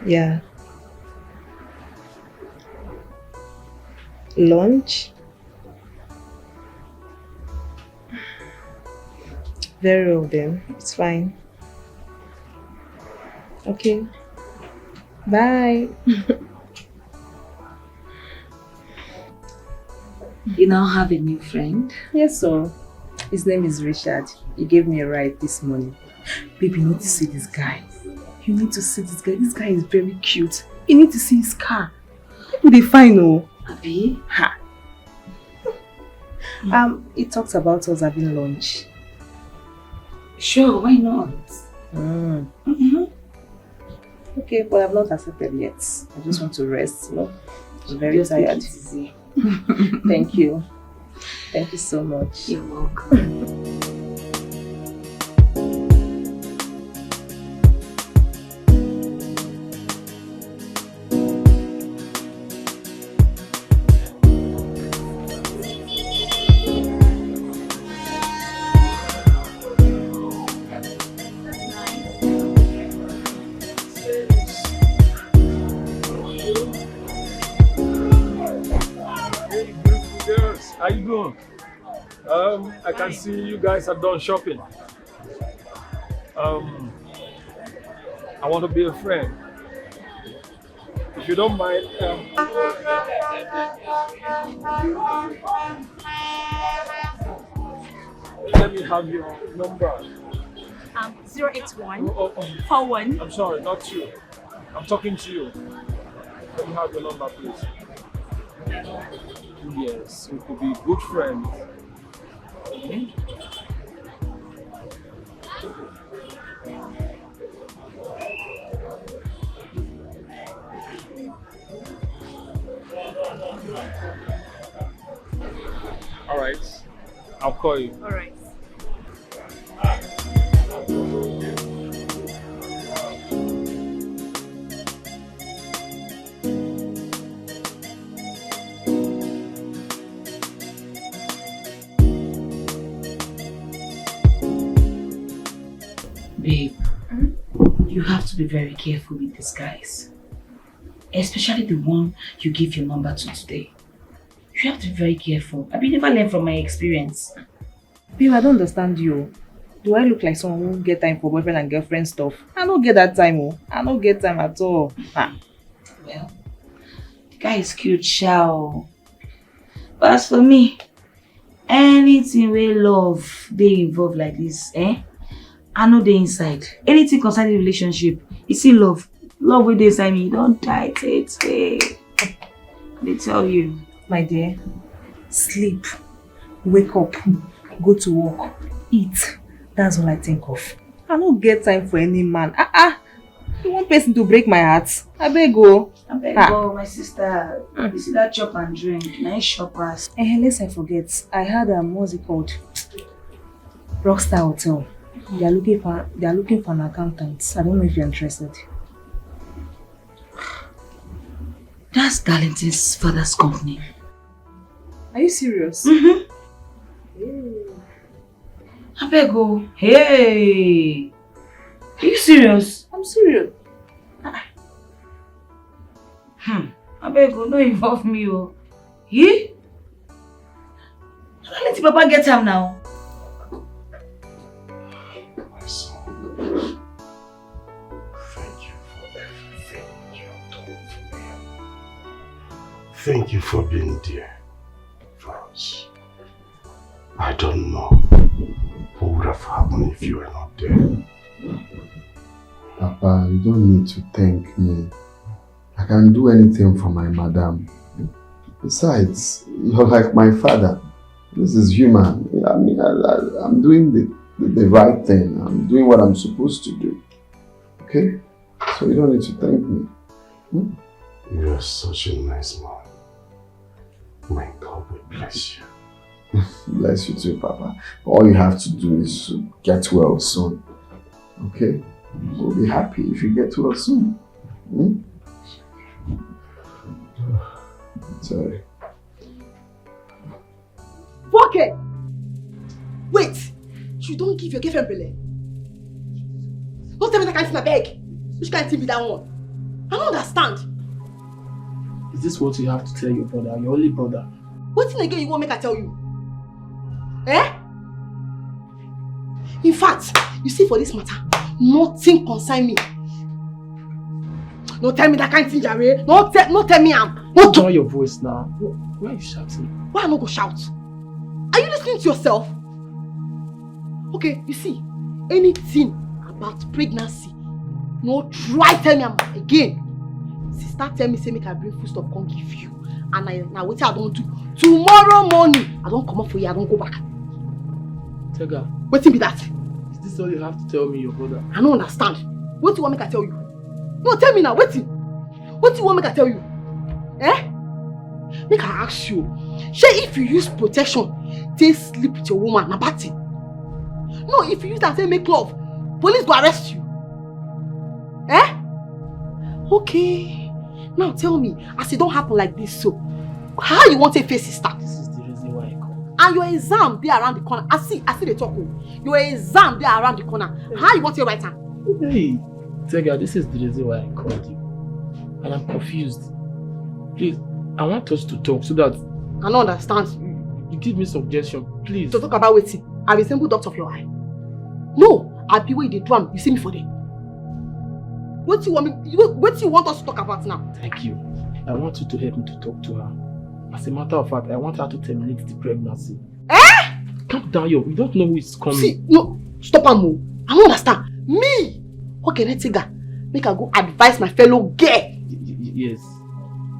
[SPEAKER 6] Yeah. Lunch? Very well then. It's fine. Okay. Bye.
[SPEAKER 14] You now have a new friend?
[SPEAKER 6] Yes, sir. His name is Richard. He gave me a ride this morning. Baby, you need to see this guy. You need to see this guy. This guy is very cute. You need to see his car. People they fine, oh.
[SPEAKER 14] Abi?
[SPEAKER 6] Ha. He talks about us having lunch.
[SPEAKER 14] Sure, why not?
[SPEAKER 6] Okay, but I've not accepted yet. I just want to rest, you know. I'm very
[SPEAKER 14] Just take
[SPEAKER 6] tired.
[SPEAKER 14] it easy.
[SPEAKER 6] Thank you. Thank you so much.
[SPEAKER 14] You're welcome.
[SPEAKER 15] How you doing? I can see you guys are done shopping. I want to be a friend. If you don't mind, let me have your number.
[SPEAKER 7] 081 41.
[SPEAKER 15] I'm sorry, not you. I'm talking to you. Let me have your number, please. Yes, we could be good friends. All right, I'll call you.
[SPEAKER 7] All right.
[SPEAKER 14] Babe, you have to be very careful with these guys. Especially the one you give your number to today. You have to be very careful. I've never learned from my experience.
[SPEAKER 6] Babe, I don't understand you. Do I look like someone who get time for boyfriend and girlfriend stuff? I don't get that time, oh. I don't get time at all.
[SPEAKER 14] Well, the guy is cute, shao. But as for me, anything where love they involve like this, I know they inside. Anything concerning relationship, you see love. Love with this, I mean, don't die. They tell you.
[SPEAKER 6] My dear, sleep, wake up, go to work, eat. That's all I think of. I don't get time for any man. You want person to break my heart? I beg go.
[SPEAKER 14] I beg go, my sister. You see that chop and drink, nice shoppers.
[SPEAKER 6] Unless I forget, I had what's it called? Rockstar Hotel. They are looking for an accountant. I don't know if you're interested.
[SPEAKER 14] That's Darlington's father's company.
[SPEAKER 6] Are you serious?
[SPEAKER 14] I beg go. Hey! Are you serious?
[SPEAKER 6] I'm serious.
[SPEAKER 14] I beg go, don't involve me, oh. Yeah? Let the papa get him now.
[SPEAKER 16] My son, thank you for everything you have done for me. Thank you for being there for us. I don't know what would have happened if you were not there.
[SPEAKER 9] Papa, you don't need to thank me. I can do anything for my madam. Besides, you're like my father. This is human. I mean, I'm doing the right thing. I'm doing what I'm supposed to do. Okay? So you don't need to thank me.
[SPEAKER 16] You are such a nice man. My God will bless you.
[SPEAKER 9] Bless you too, Papa. All you have to do is to get well soon. Okay? We'll be happy if you get well soon. Sorry.
[SPEAKER 8] Okay. Wait! You don't give your girlfriend belly. Don't tell me that can't see my bag. Which can't be that one? I don't understand.
[SPEAKER 10] Is this what you have to tell your brother, your only brother?
[SPEAKER 8] What thing again you want make I tell you? Eh? In fact, you see, for this matter, nothing concern me. No tell me that kind of thing, Jare. No tell me I'm.
[SPEAKER 10] Don't join your voice now. Why are you shouting?
[SPEAKER 8] Why am I not go shout? Are you listening to yourself? Okay, you see, anything about pregnancy, no try tell me I'm again. Sister tell me say make I bring food stuff come give you, and now wait I don't do. Tomorrow morning I don't come up for you. I don't go back.
[SPEAKER 10] Tega,
[SPEAKER 8] What be that?
[SPEAKER 10] is this all you have to tell me, your brother?
[SPEAKER 8] I don't understand. What do you want me to tell you? No, tell me now. What do you want me to tell you? Eh? Make I ask you. Shey if you use protection, take sleep with your woman, na bad thing. No, if you use that say make love, police go arrest you. Eh? Okay. Now tell me, as it don't happen like this, so how you want to face sister?
[SPEAKER 10] This is the reason why I called.
[SPEAKER 8] And your exam they around the corner. I see they talk. Your exam they around the corner. How you want to write am?
[SPEAKER 10] Hey, Tega, this is the reason why I called you. And I'm confused. Please, I want us to talk so that
[SPEAKER 8] I don't understand.
[SPEAKER 10] You give me suggestion, please.
[SPEAKER 8] To talk about wetin? I resemble doctor of your eye. No, I be where they do am. You see me for them. What you want us to talk about now?
[SPEAKER 10] Thank you. I want you to help me to talk to her. As a matter of fact, I want her to terminate the pregnancy.
[SPEAKER 8] Eh?
[SPEAKER 10] Calm down, yo. We don't know who is coming.
[SPEAKER 8] See, no, stop am. I don't understand. Me? Okay, let's take that. Make I go advise my fellow girl.
[SPEAKER 10] Yes.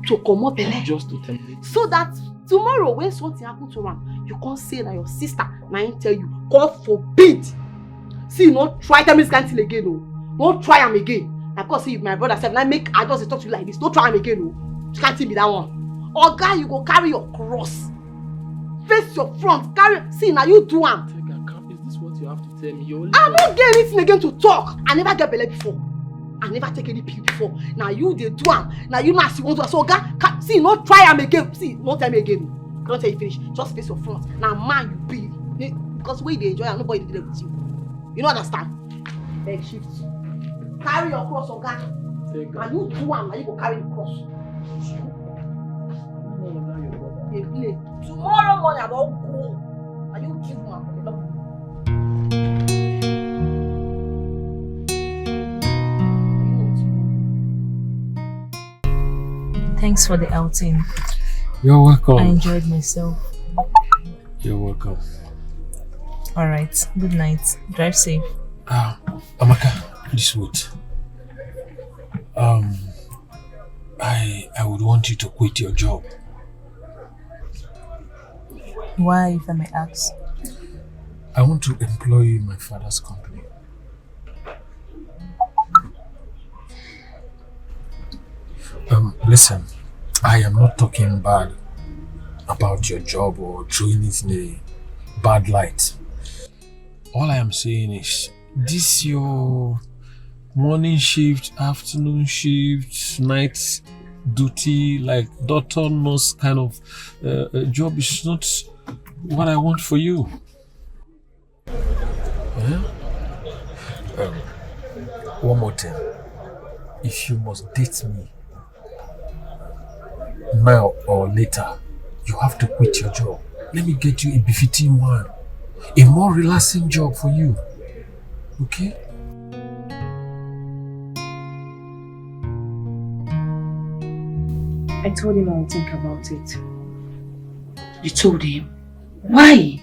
[SPEAKER 8] To come up belle.
[SPEAKER 10] Just to terminate.
[SPEAKER 8] So that tomorrow when something happen to am, you can't say that your sister might tell you, God forbid. See, no try tell me this kind of thing again, no. No try am again. Of course, see my brother said, I just talk to you like this. Don't try am again, no. You can't be that one. Or guy, you go carry your cross. Face your front. Carry. See, now you do am.
[SPEAKER 10] Is this what you have to tell me?
[SPEAKER 8] I don't get anything again to talk. I never get belle before. I never take any pill before. Now you they do am. Now you know see want to. So guy, see, no try am again. See, no tell me again. I don't tell you finish. Just face your front. Now man, you be because when they enjoy, and nobody did it with you. You don't understand? Leg shift. Carry your cross, Oga. And you do am, and you go carry the cross. They play. Tomorrow morning I don't go. And you give one.
[SPEAKER 17] Thanks for the outing.
[SPEAKER 15] You're welcome.
[SPEAKER 17] I enjoyed myself.
[SPEAKER 15] You're welcome.
[SPEAKER 17] Alright, good night. Drive safe.
[SPEAKER 16] Amaka, please wait. I would want you to quit your job.
[SPEAKER 17] Why, if I may ask?
[SPEAKER 16] I want to employ you in my father's company. Listen, I am not talking bad about your job or throwing it in a bad light. All I am saying is, this your morning shift, afternoon shift, night duty, like doctor, nurse kind of job is not what I want for you. Yeah? One more thing. If you must date me, now or later, you have to quit your job. Let me get you a befitting one. A more relaxing job for you. Okay?
[SPEAKER 14] I told him I would think about it. You told him? Why?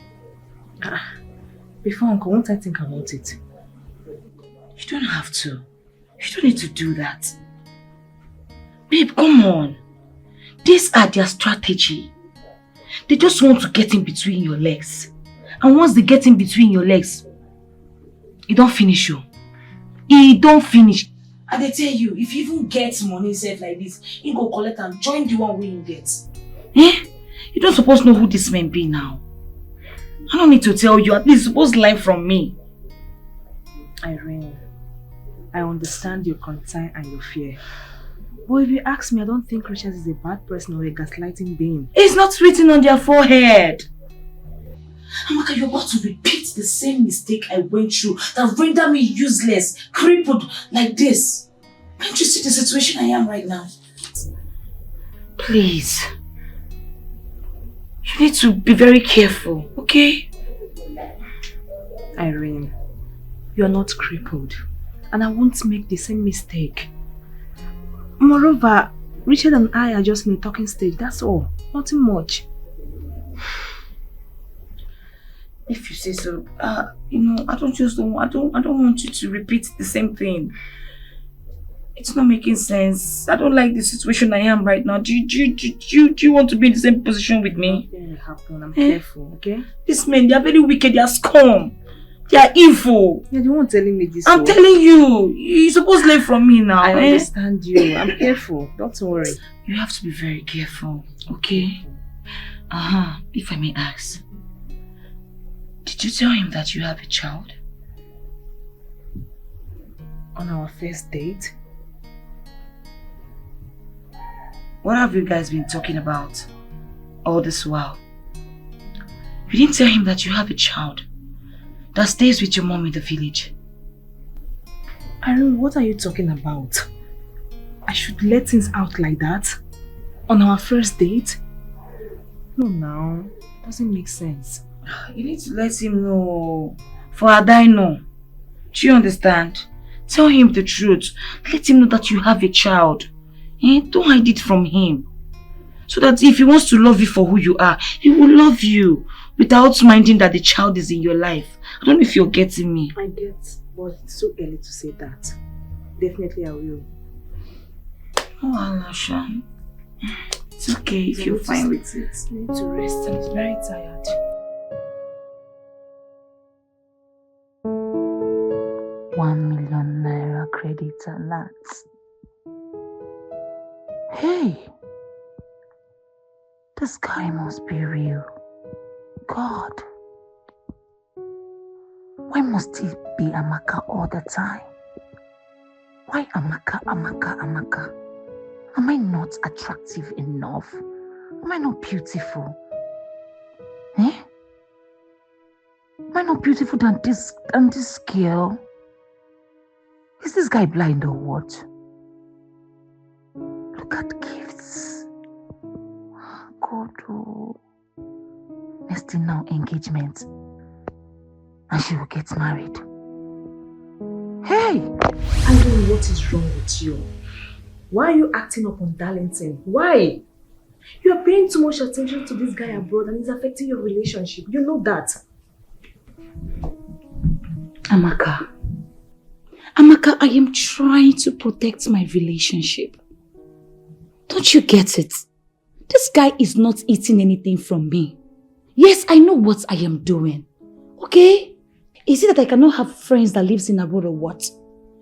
[SPEAKER 14] Before Uncle, won't I think about it? You don't have to. You don't need to do that. Babe, come on. These are their strategy. They just want to get in between your legs. And once they get in between your legs, it don't finish you. It don't finish. And they tell you, if you even get money safe like this, you go collect and join the one where you get. Eh? You don't supposed to know who this man be now. I don't need to tell you, at least you're supposed to learn from me.
[SPEAKER 6] Irene, I understand your concern and your fear. But if you ask me, I don't think Richard is a bad person or a gaslighting being.
[SPEAKER 14] It's not written on their forehead. Amaka, you're about to repeat the same mistake I went through that rendered me useless, crippled like this. Can't you see the situation I am right now? Please. You need to be very careful, okay?
[SPEAKER 6] Irene, You are not crippled. And I won't make the same mistake. Moreover, Richard and I are just in a talking stage, that's all. Nothing much.
[SPEAKER 14] If you say so, you know, I don't want you to repeat the same thing. It's not making sense. I don't like the situation I am right now. Do you want to be in the same position with me?
[SPEAKER 6] Nothing will happen. I'm careful, okay?
[SPEAKER 14] These men, they are very wicked. They are scum. They are evil.
[SPEAKER 6] You're the one telling me this.
[SPEAKER 14] I'm telling you. You're supposed to learn from me now.
[SPEAKER 6] I understand you. I'm careful. Don't worry.
[SPEAKER 14] You have to be very careful, okay? If I may ask. Did you tell him that you have a child?
[SPEAKER 6] On our first date?
[SPEAKER 14] What have you guys been talking about all this while? You didn't tell him that you have a child that stays with your mom in the village.
[SPEAKER 6] Irene, what are you talking about? I should let things out like that? On our first date? No, now. Doesn't make sense.
[SPEAKER 14] You need to let him know. For Adaino. Do you understand? Tell him the truth. Let him know that you have a child. Don't hide it from him. So that if he wants to love you for who you are, he will love you without minding that the child is in your life. I don't know if you're getting me.
[SPEAKER 6] I get, but it's so early to say that. Definitely I will.
[SPEAKER 14] Oh, Alasha. It's okay if you're fine with it.
[SPEAKER 6] I need to rest. I'm very tired.
[SPEAKER 14] ₦1 million credit alert. Hey! This guy must be real. God. Why must he be Amaka all the time? Why Amaka? Am I not attractive enough? Am I not beautiful? Am I not beautiful than this girl? Is this guy blind or what? Look at gifts. God, oh. Next thing now, engagement. And she will get married. Hey!
[SPEAKER 6] I don't know what is wrong with you. Why are you acting up on Darlington? Why? You are paying too much attention to this guy abroad and it's affecting your relationship. You know that.
[SPEAKER 14] Amaka, I am trying to protect my relationship. Don't you get it? This guy is not eating anything from me. Yes, I know what I am doing. Okay? Is it that I cannot have friends that lives in abroad or what?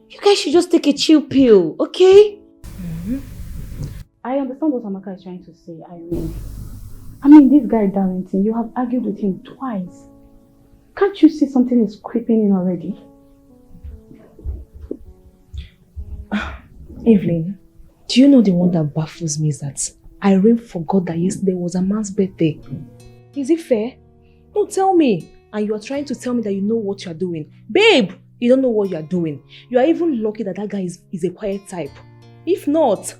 [SPEAKER 14] You guys should just take a chill pill, okay?
[SPEAKER 18] I understand what Amaka is trying to say, Irene. I mean, this guy Darlington, you have argued with him twice. Can't you see something is creeping in already?
[SPEAKER 6] Evelyn, do you know the one that baffles me is that Irene forgot that yesterday was a man's birthday. Is it fair? No, tell me. And you are trying to tell me that you know what you are doing. Babe, you don't know what you are doing. You are even lucky that that guy is a quiet type. If not...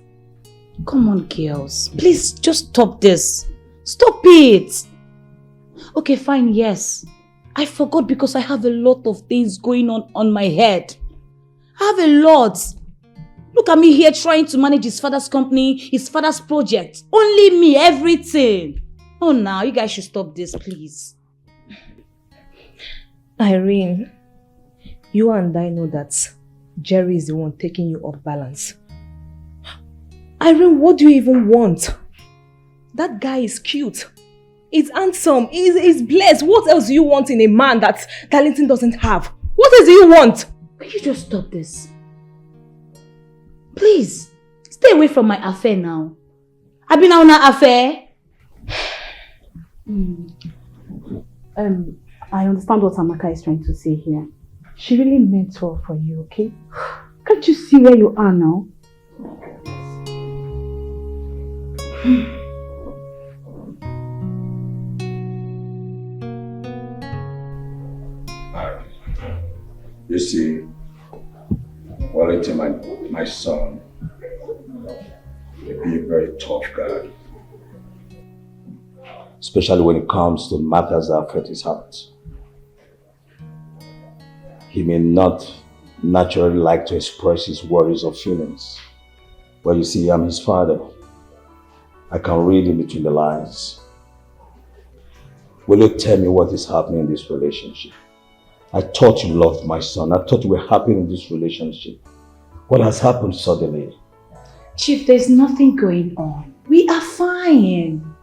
[SPEAKER 14] Come on, girls. Please, just stop this. Stop it. Okay, fine, yes. I forgot because I have a lot of things going on my head. I have a lot. Look at me here trying to manage his father's company, his father's project. Only me, everything. Oh, now, you guys should stop this, please.
[SPEAKER 6] Irene, you and I know that Jerry is the one taking you off balance. Irene, what do you even want? That guy is cute. He's handsome. He's blessed. What else do you want in a man that Darlington doesn't have? What else do you want?
[SPEAKER 14] Can you just stop this? Please, stay away from my affair now. I've been on an affair.
[SPEAKER 18] I understand what Amaka is trying to say here. She really meant well for you, okay? Can't you see where you are now?
[SPEAKER 2] You see, Wellington, my son, will be a very tough guy. Especially when it comes to matters that affect his heart.
[SPEAKER 19] He may not naturally like to express his worries or feelings. But you see, I'm his father. I can read in between the lines. Will you tell me what is happening in this relationship? I thought you loved my son. I thought you were happy in this relationship. What has happened suddenly?
[SPEAKER 14] Chief, there's nothing going on. We are fine.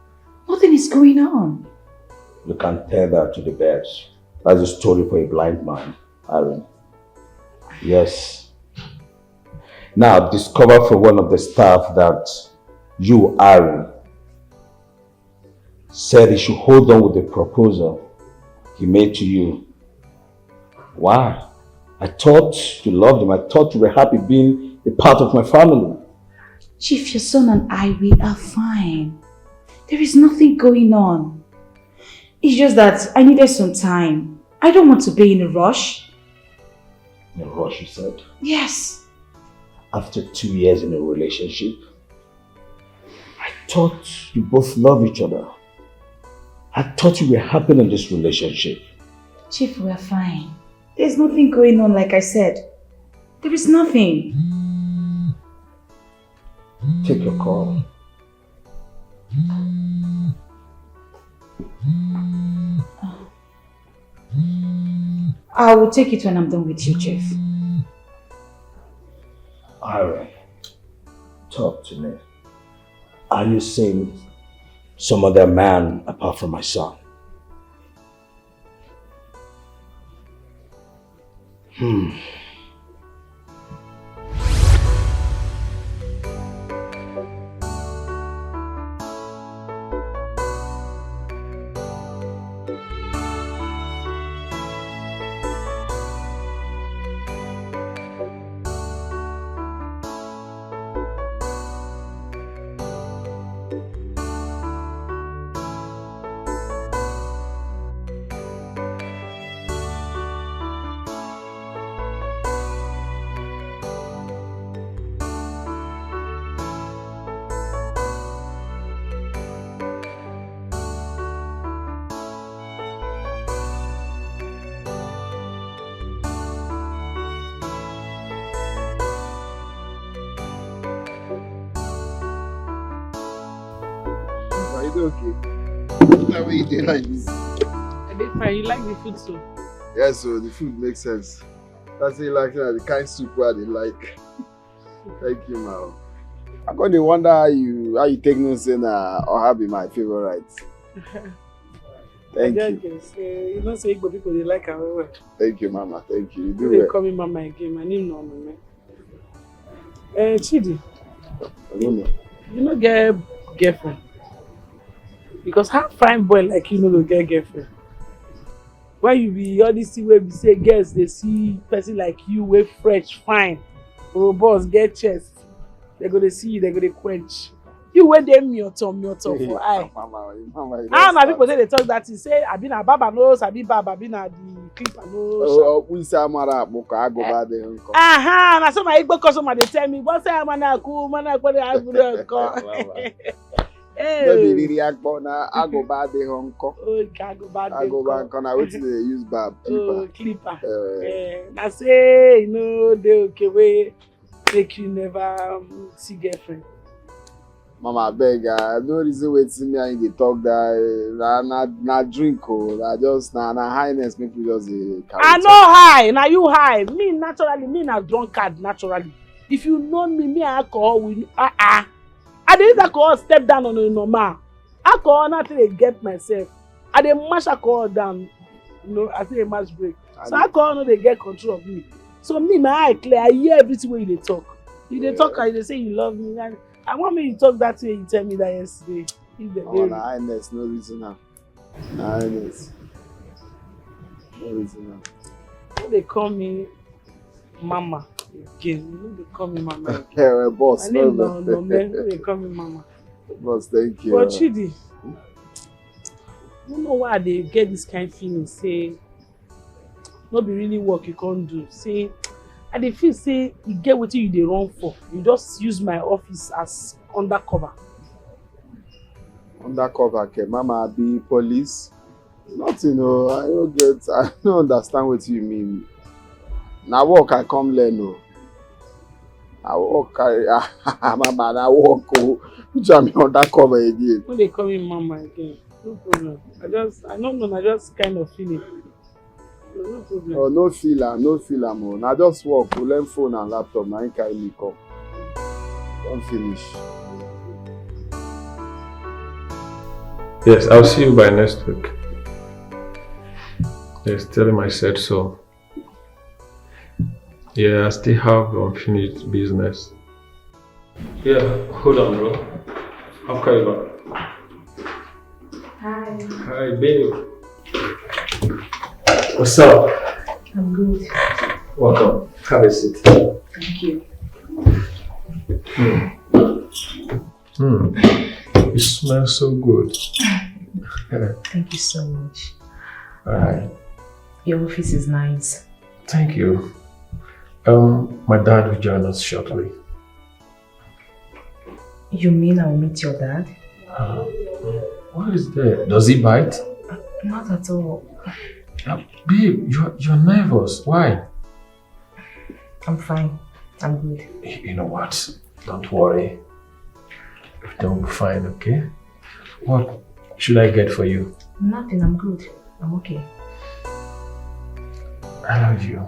[SPEAKER 14] Nothing is going on.
[SPEAKER 19] You can tell that to the birds. That's a story for a blind man, Aaron. Yes. Now, I've discovered from one of the staff that you, Aaron, said he should hold on with the proposal he made to you. Why? I thought you loved him. I thought you were happy being a part of my family.
[SPEAKER 14] Chief, your son and I, we are fine. There is nothing going on. It's just that I needed some time. I don't want to be in a rush.
[SPEAKER 19] In a rush, you said?
[SPEAKER 14] Yes.
[SPEAKER 19] After 2 years in a relationship, I thought you both love each other. I thought you were happy in this relationship.
[SPEAKER 14] Chief, we are fine. There's nothing going on, like I said. There is nothing.
[SPEAKER 19] Take your call.
[SPEAKER 14] I will take it when I'm done with you, Chief.
[SPEAKER 19] Aaron, talk to me. Are you seeing some other man apart from my son?
[SPEAKER 9] Okay. How are you doing like this?
[SPEAKER 3] I did fine. You like the food too?
[SPEAKER 9] Yes, so the food makes sense. That's it, like the kind of soup where they like. Thank you, man. I'm going to wonder how you take no saying or be my favorite. Thank you.
[SPEAKER 3] You know, say Igbo people they like our work.
[SPEAKER 9] Thank you, Mama. Thank you. You do
[SPEAKER 3] They
[SPEAKER 9] well.
[SPEAKER 3] call me Mama again. My name no Mama. Chidi.
[SPEAKER 9] I don't know.
[SPEAKER 3] You know get girlfriend. Because how fine boy like you know go get girlfriend? When you be all this thing where we say girls they see person like you way fresh, fine, robust, get chest, they go to see you, they go to quench. You wear them mioto for eye.
[SPEAKER 9] Mama,
[SPEAKER 3] How na people say they talk that thing say I been a baba nose, I be baba, I been a the clipper nose.
[SPEAKER 9] Oh, we say Amara Boka, I go bad there.
[SPEAKER 3] Aha, na some Igbo customer they tell me, what say Amana cool, mana kwa I go.
[SPEAKER 9] Baby, really I go bad there, uncle.
[SPEAKER 3] Oh, I go bad.
[SPEAKER 9] I go back on. I wait till they use barb
[SPEAKER 3] clipper. I say you know they okay way make you never see girlfriend.
[SPEAKER 9] Mama beg, no reason wait see me and they talk that na drink I just na highness make me just
[SPEAKER 3] I know high, now you high. Me naturally, me na drunkard naturally. If you know me alcohol will I didn't alcohol step down on a normal. Alcohol nothing they get myself. I dey mash alcohol down, you know, I say a mash break. So alcohol no they get control of me. So me my eye clear, I hear everything when you dey talk. You dey talk and you say you love me. And I want me to talk that way you tell me that yesterday.
[SPEAKER 9] Oh, na highness, no reason now. Na highness. No reason now.
[SPEAKER 3] They call me Mama again. You know they call me Mama again.
[SPEAKER 9] Yeah, boss.
[SPEAKER 3] My name no man. They call me Mama.
[SPEAKER 9] Boss, thank you.
[SPEAKER 3] But Chidi, you know why they get this kind of feeling? Say, not be really work you can't do. Say, and they feel say you get what you they run for. You just use my office as undercover.
[SPEAKER 9] Undercover, okay. Mama be police. Nothing, I don't understand what you mean. Now work I come learn no. I walk mama, I walk which I'm on that cover again.
[SPEAKER 3] When they call me mama again, no problem. I don't know, I just kind of feel it. No problem.
[SPEAKER 9] Oh, no feel am. I just work, we learn phone and laptop, now I carry me come. Don't finish.
[SPEAKER 2] Yes, I'll see you by next week. Yes, tell him I said so. Yeah, I still have unfinished business. Yeah, hold on, bro. I'll call you back.
[SPEAKER 11] Hi.
[SPEAKER 2] Hi, babe. What's up?
[SPEAKER 11] I'm good.
[SPEAKER 2] Welcome. Have a seat.
[SPEAKER 11] Thank you.
[SPEAKER 2] It smells so good.
[SPEAKER 17] Thank you so much.
[SPEAKER 2] Alright.
[SPEAKER 17] Your office is nice.
[SPEAKER 2] Thank you. My dad will join us shortly.
[SPEAKER 17] You mean I'll meet your dad?
[SPEAKER 2] What is that? Does he bite?
[SPEAKER 17] Not at all.
[SPEAKER 2] Babe, you're nervous. Why?
[SPEAKER 17] I'm fine. I'm good.
[SPEAKER 2] You know what? Don't worry. Everything will be fine, okay? What should I get for you?
[SPEAKER 17] Nothing. I'm good. I'm okay.
[SPEAKER 2] I love you.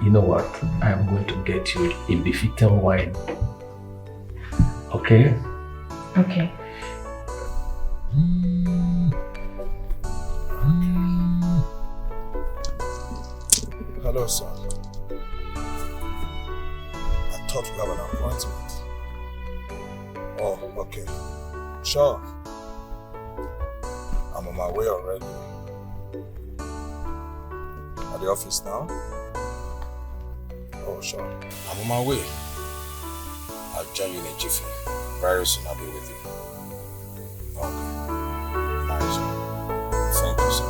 [SPEAKER 2] You know what? I am going to get you a Befitan wine. Okay?
[SPEAKER 17] Okay.
[SPEAKER 4] Hello, sir. I thought we have an appointment. Oh, okay. Sure. I'm on my way already. At the office now? Oh, sure. I'm on my way. I'll join you in a jiffy. Very soon I'll be with you. Okay. Nice. Thank you, sir.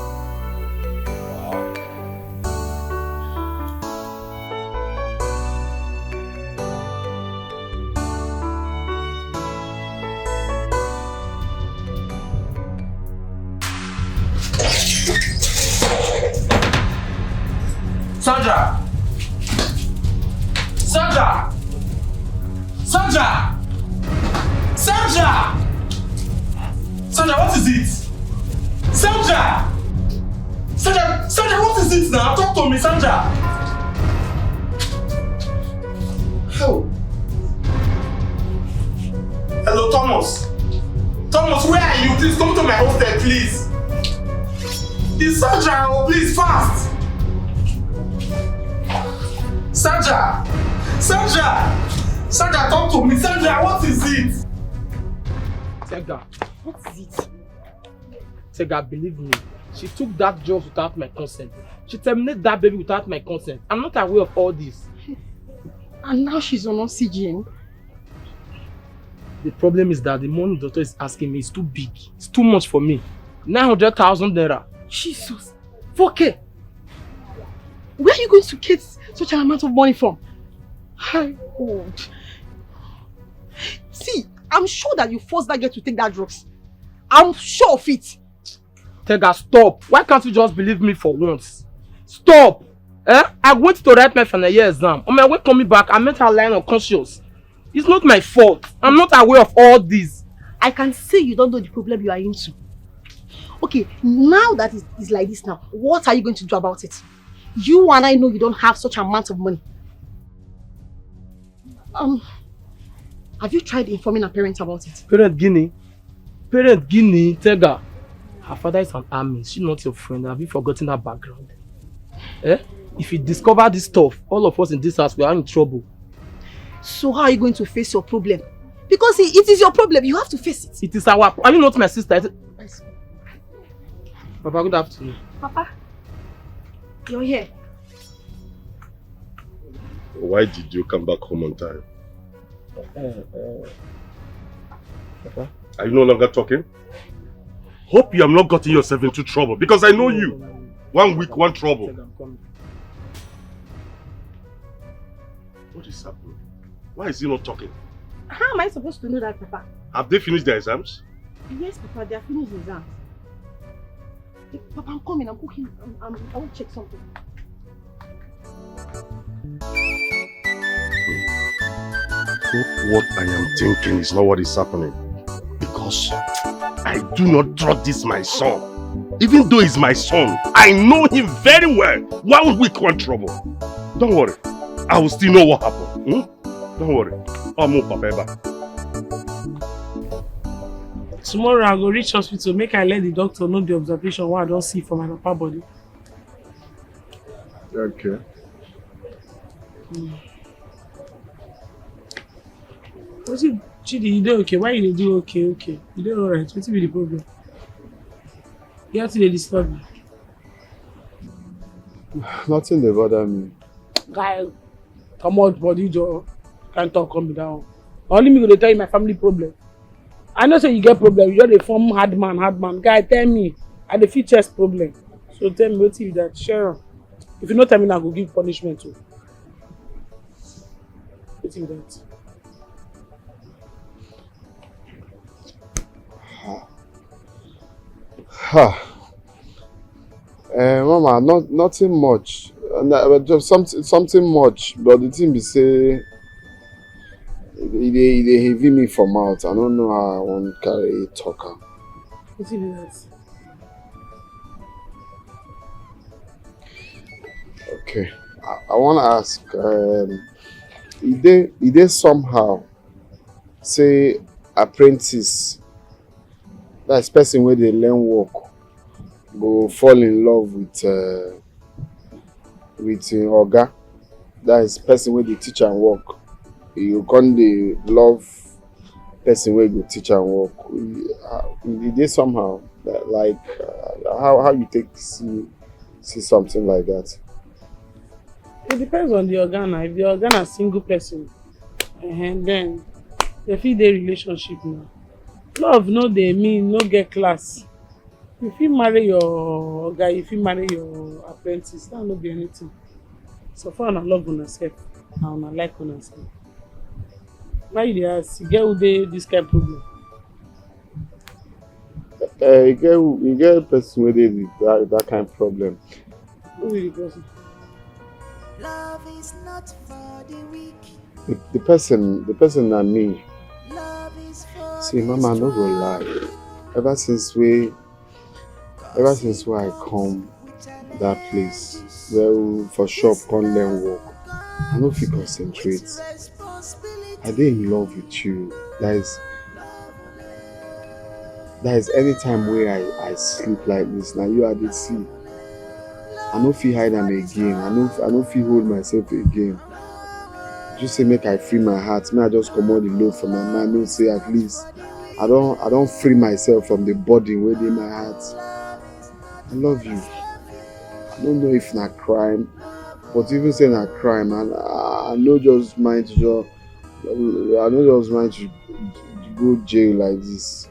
[SPEAKER 4] Bye.
[SPEAKER 10] Sandra! Sandra! Sandra! Sandra! Sandra, what is it? Sandra! Sandra, what is it now? Talk to me, Sandra! Oh. Hello, Thomas. Thomas, where are you? Please come to my hostel, please. It's Sandra, oh, please, fast! Sandra! Sandra! Sandra, talk to me! Sandra, what is it? Tega, what is it? Tega, believe me, she took that job without my consent. She terminated that baby without my consent. I'm not aware of all this.
[SPEAKER 8] And now she's on oxygen.
[SPEAKER 10] The problem is that the money the doctor is asking me is too big. It's too much for me. 900,000 naira.
[SPEAKER 8] Jesus! 4K! Where are you going to get such an amount of money from? My God. See, I'm sure that you forced that girl to take that drugs. I'm sure of it.
[SPEAKER 10] Tega, stop. Why can't you just believe me for once? Stop. I went to write my final year exam. On my way coming back, I met her lying unconscious. It's not my fault. I'm not aware of all this.
[SPEAKER 8] I can see you don't know the problem you are into. Okay, now that it's like this now, what are you going to do about it? You and I know you don't have such an amount of money. Have you tried informing her parents about it?
[SPEAKER 10] Parent Guinea, Tega. Her father is an army. She's not your friend. Have you forgotten her background? If you discover this stuff, all of us in this house, we are in trouble.
[SPEAKER 8] So how are you going to face your problem? Because it is your problem. You have to face it.
[SPEAKER 10] It is our... Are you not my sister? Papa, good afternoon.
[SPEAKER 8] Papa, you're here.
[SPEAKER 16] Why did you come back home on time?
[SPEAKER 10] Papa?
[SPEAKER 16] Are you no longer talking? Hope you have not gotten yourself into trouble because I know you. 1 week, one trouble. What is happening? Why is he not talking?
[SPEAKER 8] How am I supposed to know that, Papa?
[SPEAKER 16] Have they finished their exams?
[SPEAKER 6] Yes, Papa, they are finished exams. Papa, I'm coming. I'm cooking. I want to check something.
[SPEAKER 16] What I am thinking is not what is happening. Because I do not trust this my son. Even though he's my son, I know him very well. 1 week, one trouble. Don't worry. I will still know what happened. Don't worry. I'm up, Papa.
[SPEAKER 3] Tomorrow I go reach hospital, make I let the doctor know the observation what I don't see for my papa body.
[SPEAKER 2] Okay.
[SPEAKER 3] What's it, Chidi, you do okay? Why you do okay? You do alright. What's be the problem? You have to disturb me.
[SPEAKER 9] Nothing dey bother me.
[SPEAKER 3] Guy, come out body Joe. Can't talk, calm me down. Only me gonna tell you my family problem. I know say you get problem, you just a form hard man. Guy, tell me, I the fit chest problem. So tell me what you that share. If you not tell me now, I go give punishment too. What you that?
[SPEAKER 9] Mama, nothing much. Just something much. But the thing be say, they heavy me for mouth. I don't know how I want to carry talker.
[SPEAKER 3] What you that?
[SPEAKER 9] Okay, I want to ask. If they somehow say apprentice, that's person where they learn work, go fall in love with oga, that is person where they teach and work. You can't dey love person where go teach and work. If they somehow like how you take see something like that.
[SPEAKER 3] It depends on the organ. If the organ is single person, then they feel their relationship now. Love no dey mean no get class. If you marry your guy, if you marry your apprentice, that no be anything. So far, I love una self, and I like una self. Why you dey ask? You get who dey this kind of problem?
[SPEAKER 9] You get person where they that kind of problem.
[SPEAKER 3] Who is the person?
[SPEAKER 1] Love is not for the weak.
[SPEAKER 9] The person na me.
[SPEAKER 1] Love is for
[SPEAKER 9] See, Mama, I no go lie. Ever since I come that place where we for shop come learn work, I no fit concentrate. I dey in love with you. That is anytime where I sleep like this. Now you are the see. I no fit hide am again. I no fit hold myself again. Just say make I free my heart. May I just comot the load from my mind. No say at least I don't free myself from the body where dey my heart. I love you. I don't know if na crime, but even say na crime, I no just mind to go jail like this.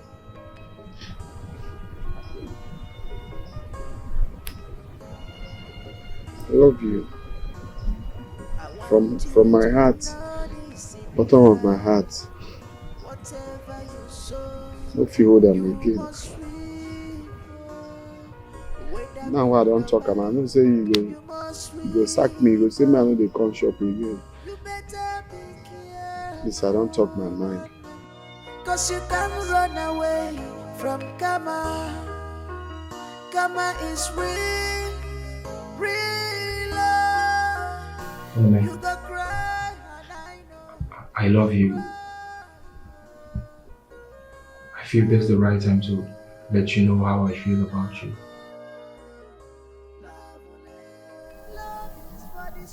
[SPEAKER 9] I love you. From my heart, bottom of my heart. No fit hold am again. Now I don't talk, I know say you go sack me, you go say me I no dey come shop again. This I don't talk my mind.
[SPEAKER 1] Cause you can't run away from karma. Karma is real, real love.
[SPEAKER 20] Amen.
[SPEAKER 1] You go cry.
[SPEAKER 20] I love you. I feel this is the right time to let you know how I feel about you.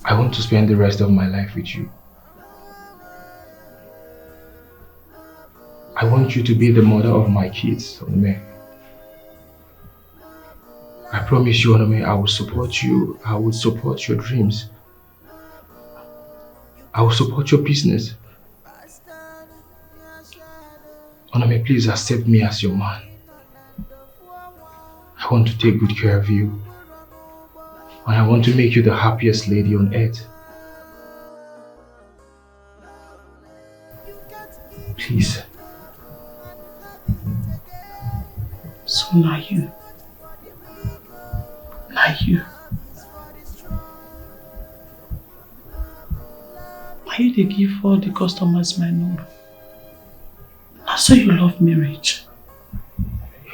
[SPEAKER 20] I want to spend the rest of my life with you. I want you to be the mother of my kids, Onome. I promise you, Onome, I will support you. I will support your dreams. I will support your business. Onome, please accept me as your man. I want to take good care of you. And I want to make you the happiest lady on earth. Please.
[SPEAKER 3] So now you. Now you. Now you they give all the customers my number. Now so you love marriage.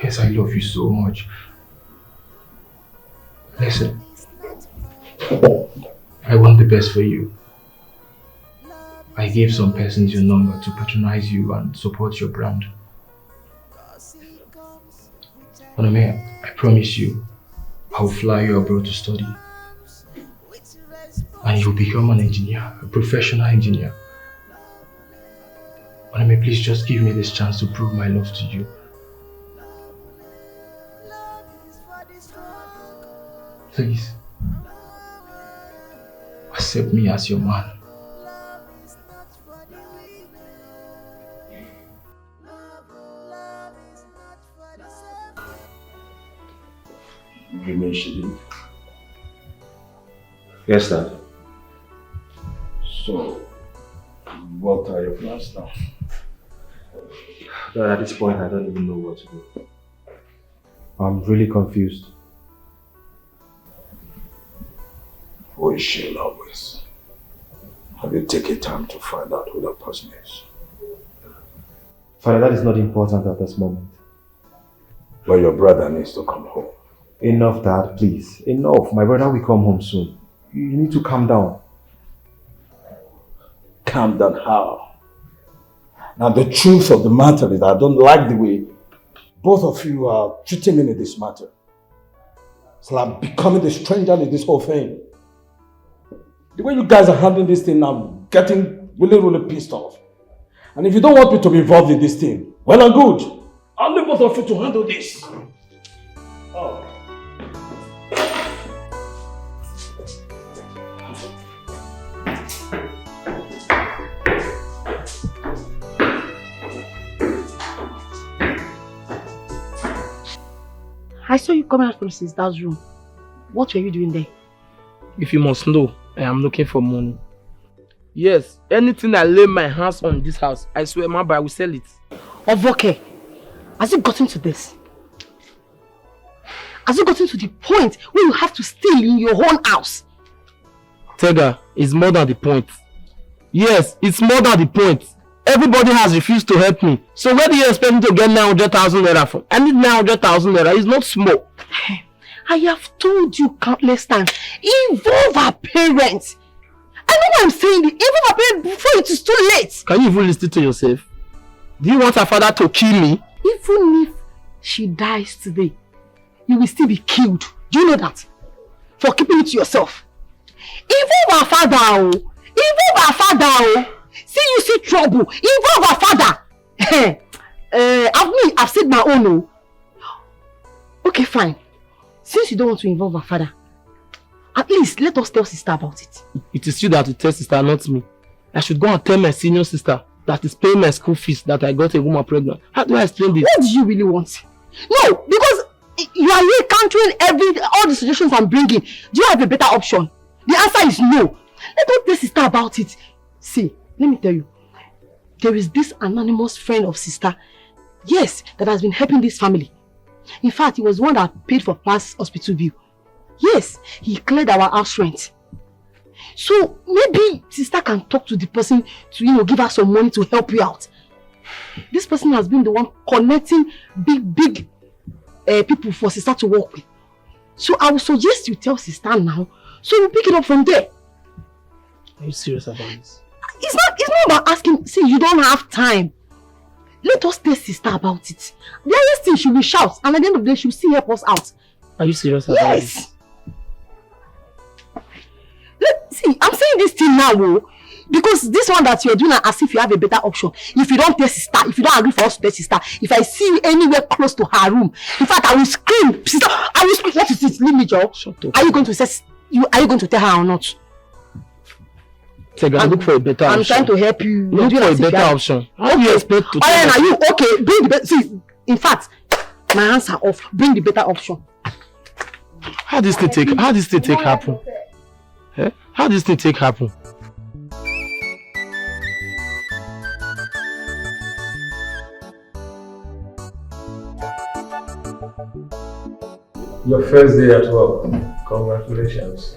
[SPEAKER 20] Yes, I love you so much. Listen, I want the best for you. I gave some persons your number to patronize you and support your brand. Onome, I promise you, I will fly you abroad to study. And you'll become an engineer, a professional engineer. Onome, please just give me this chance to prove my love to you. Please, accept me as your man.
[SPEAKER 19] You mentioned it.
[SPEAKER 2] Yes, Dad.
[SPEAKER 19] So, what are your plans now?
[SPEAKER 2] Dad, at this point, I don't even know what to do. I'm really confused.
[SPEAKER 19] Who is she in love with? Have you taken time to find out who that person is?
[SPEAKER 2] Father, that is not important at this moment.
[SPEAKER 19] But your brother needs to come home.
[SPEAKER 2] Enough, Dad, please. Enough. My brother will come home soon. You need to calm down.
[SPEAKER 19] Calm down how? Now the truth of the matter is I don't like the way both of you are treating me in this matter. It's like becoming the stranger in this whole thing. The way you guys are handling this thing, I'm getting really, really pissed off. And if you don't want me to be involved in this thing, well and good. I'll leave both of you to handle this. Oh.
[SPEAKER 8] I saw you coming out from sister's room. What were you doing there?
[SPEAKER 10] If you must know, I am looking for money. Yes, anything I lay my hands on in this house, I swear, my boy, I will sell it.
[SPEAKER 8] Ovoke, has it gotten to this? Has it gotten to the point where you have to steal in your own house?
[SPEAKER 10] Tega, it's more than the point. Yes, it's more than the point. Everybody has refused to help me. So where do you expect me to get 900,000 naira from? I need 900,000 naira. It's not small.
[SPEAKER 8] I have told you countless times, involve our parents. I know what I'm saying, involve our parents before it is too late.
[SPEAKER 10] Can you even listen to yourself? Do you want her father to kill me?
[SPEAKER 8] Even if she dies today, you will still be killed. Do you know that? For keeping it to yourself. Involve our father, oh. Involve our father, oh. See you see trouble. Involve our father. I've said my own, oh. Okay, fine. Since you don't want to involve our father, at least let us tell sister about it.
[SPEAKER 10] It is you that will tell sister, not me. I should go and tell my senior sister that is paying my school fees that I got a woman pregnant. How do I explain this?
[SPEAKER 8] What do you really want? No, because you are here countering all the suggestions I'm bringing. Do you have a better option? The answer is no. Let us tell sister about it. See, let me tell you. There is this anonymous friend of sister, yes, that has been helping this family. In fact, he was the one that paid for past hospital bill. Yes, he cleared our house rent. So maybe sister can talk to the person to, give her some money to help you out. This person has been the one connecting big people for sister to work with. So I would suggest you tell sister now, so we'll pick it up from there.
[SPEAKER 10] Are you serious about this?
[SPEAKER 8] It's not about asking. See, you don't have time. Let us tell sister about it. The highest thing she will shout, and at the end of the day, she will still help us out.
[SPEAKER 10] Are you serious about this?
[SPEAKER 8] See, I'm saying this thing now, because this one that you're doing as if you have a better option. If you don't tell sister, if you don't agree for us to tell sister, if I see you anywhere close to her room, in fact, I will scream, sister, I will scream. What is it? Leave me, Joe.
[SPEAKER 10] Shut up.
[SPEAKER 8] Are you going to say, are you going to tell her or not?
[SPEAKER 10] Look for a better option.
[SPEAKER 8] I'm trying to help you.
[SPEAKER 10] Look for a better option. How do you expect to
[SPEAKER 8] tell are you okay? Bring the better. See, in fact, my hands are off. Bring the better option.
[SPEAKER 10] How this thing take happen? Eh? How this thing take happen?
[SPEAKER 20] Your first day at work. Congratulations.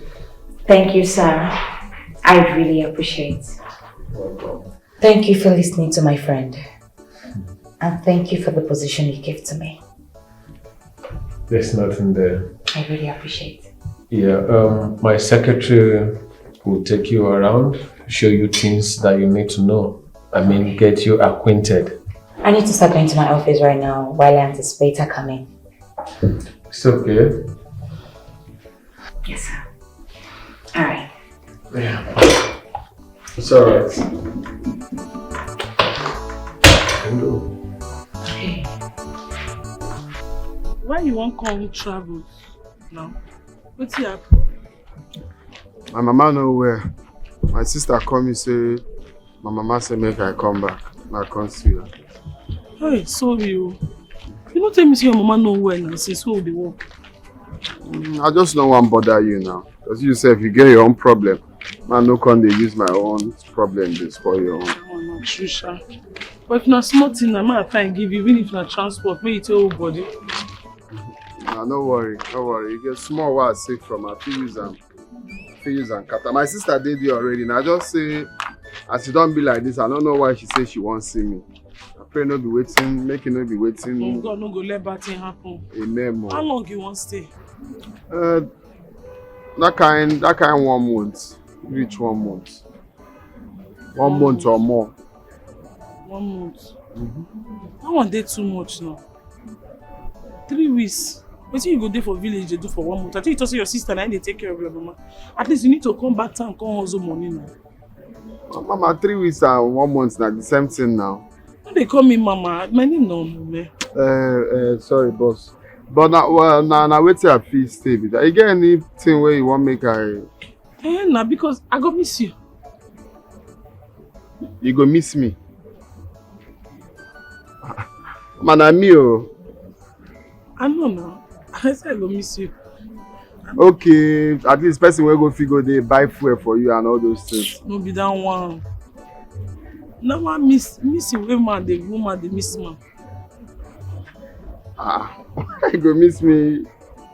[SPEAKER 14] Thank you, sir. I really appreciate it.
[SPEAKER 20] Welcome.
[SPEAKER 14] Thank you for listening to my friend. And thank you for the position you gave to me.
[SPEAKER 20] There's nothing there.
[SPEAKER 14] I really appreciate it.
[SPEAKER 20] Yeah, my secretary will take you around, show you things that you need to know. I mean, get you acquainted.
[SPEAKER 14] I need to start going to my office right now while I anticipate her coming.
[SPEAKER 20] It's okay.
[SPEAKER 14] Yes, sir. Alright.
[SPEAKER 20] Yeah. It's alright.
[SPEAKER 14] Okay.
[SPEAKER 3] Why you won't come travel now? What's happen?
[SPEAKER 9] My mama nowhere. My sister call me say, my mama say make I come back. I can't see her.
[SPEAKER 3] Hey, sorry you. You don't tell me say your mama know well now since who the work.
[SPEAKER 9] I just don't want to bother you now. Because you say if you get your own problem, man, no can they use my own problem to spoil your own.
[SPEAKER 3] Oh, no, true, sha. But if not small thing, I might try and give you, even if not transport, maybe tell your body.
[SPEAKER 9] Nah, no worry, no worry. You get small while sick from her. Use and kata. My sister did it already. Now just say, as you don't be like this, I don't know why she says she won't see me. I pray not be waiting, make it not be waiting.
[SPEAKER 3] Oh God, no go let bad thing happen.
[SPEAKER 9] Amen.
[SPEAKER 3] How long you want stay?
[SPEAKER 9] That kind 1 month. Reach 1 month. 1 month or more.
[SPEAKER 3] 1 month. That one day too much now. 3 weeks. But you go there for village, they do for 1 month. I think you told your sister and they take care of your mama. At least you need to come back town and come hustle money now.
[SPEAKER 9] Mama, 3 weeks and 1 month now, the same thing now.
[SPEAKER 3] They call me mama. My name no man.
[SPEAKER 9] Sorry, boss. But now wait till I feel stay with that. You get anything where you want make I?
[SPEAKER 3] Nah, because I go miss you.
[SPEAKER 9] You go miss me? Man, I'm me.
[SPEAKER 3] I know now. I said I go miss you.
[SPEAKER 9] Okay, at least person will go figure they buy fuel for you and all those things.
[SPEAKER 3] No be that one. Now one miss woman, the woman, the miss man.
[SPEAKER 9] You go miss me.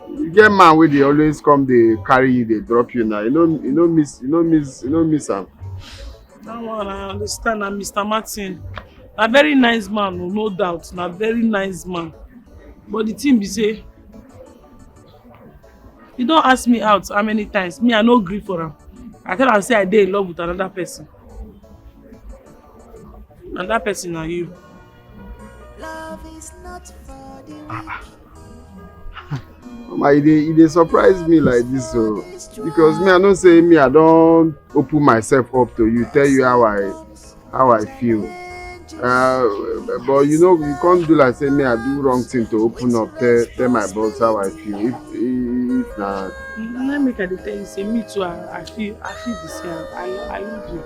[SPEAKER 9] You get man where they always come, they carry you, they drop you now. You know miss him.
[SPEAKER 3] That one I understand. I'm Mr. Martin. A very nice man, no doubt. A very nice man. But the thing be say, he don't ask me out how many times. Me, I no agree for him. I tell him say I dey in love with another person. And that person are you.
[SPEAKER 9] Mama, they surprise me like this, so because me, I don't say me, I don't open myself up to you, tell you how I feel. But you know, you can't do like say me, I do wrong thing to open up, tell my boss how I feel. If not,
[SPEAKER 3] let me tell you, say me too. I feel the same. I love you.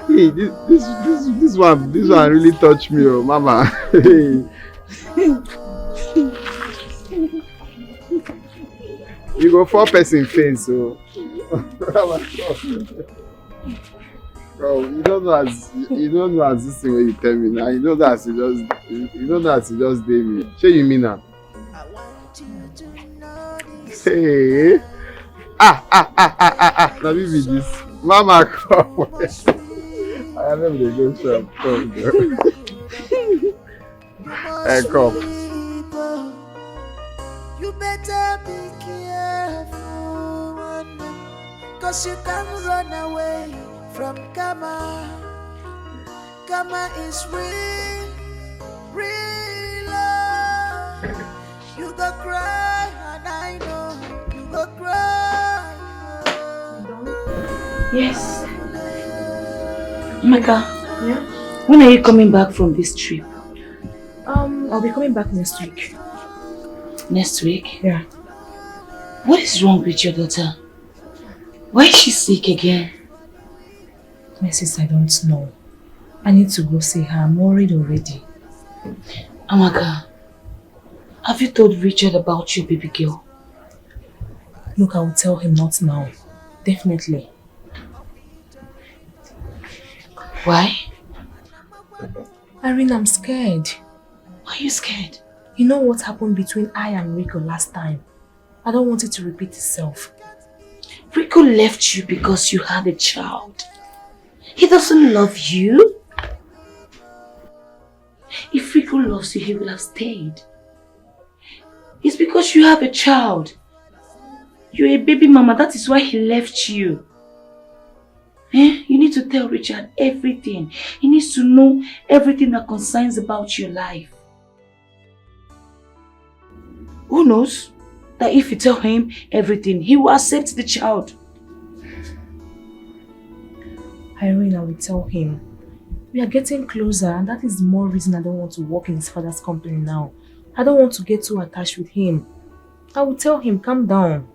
[SPEAKER 9] Hey, this one really touched me, oh mama. You go 4-person face, so. Bro, you don't know as this thing when you tell me now. You know that you just did me. Sure you mean that? Hey. Now me be this. Mama come. I am never go shop. Come girl. Hey, come.
[SPEAKER 1] You better be careful, cause you can't run away from karma. Karma is real, real love. You go cry, and I know you go cry.
[SPEAKER 14] Yes. Maka, yeah? When are you coming back from this trip?
[SPEAKER 17] I'll be coming back next week.
[SPEAKER 14] Next week?
[SPEAKER 17] Yeah.
[SPEAKER 14] What is wrong with your daughter? Why is she sick again?
[SPEAKER 17] My sister, I don't know. I need to go see her. I'm worried already.
[SPEAKER 14] Amaka, have you told Richard about your baby girl?
[SPEAKER 17] Look, I will tell him not now. Definitely.
[SPEAKER 14] Why?
[SPEAKER 17] Irene, I'm scared.
[SPEAKER 14] Why are you scared?
[SPEAKER 17] You know what happened between I and Rico last time? I don't want it to repeat itself.
[SPEAKER 14] Rico left you because you had a child. He doesn't love you. If Rico loves you, he will have stayed. It's because you have a child. You're a baby mama, that is why he left you. You need to tell Richard everything. He needs to know everything that concerns about your life. Who knows that if you tell him everything, he will accept the child.
[SPEAKER 17] Irene, I will tell him. We are getting closer, and that is the more reason I don't want to work in his father's company now. I don't want to get too attached with him. I will tell him, calm down.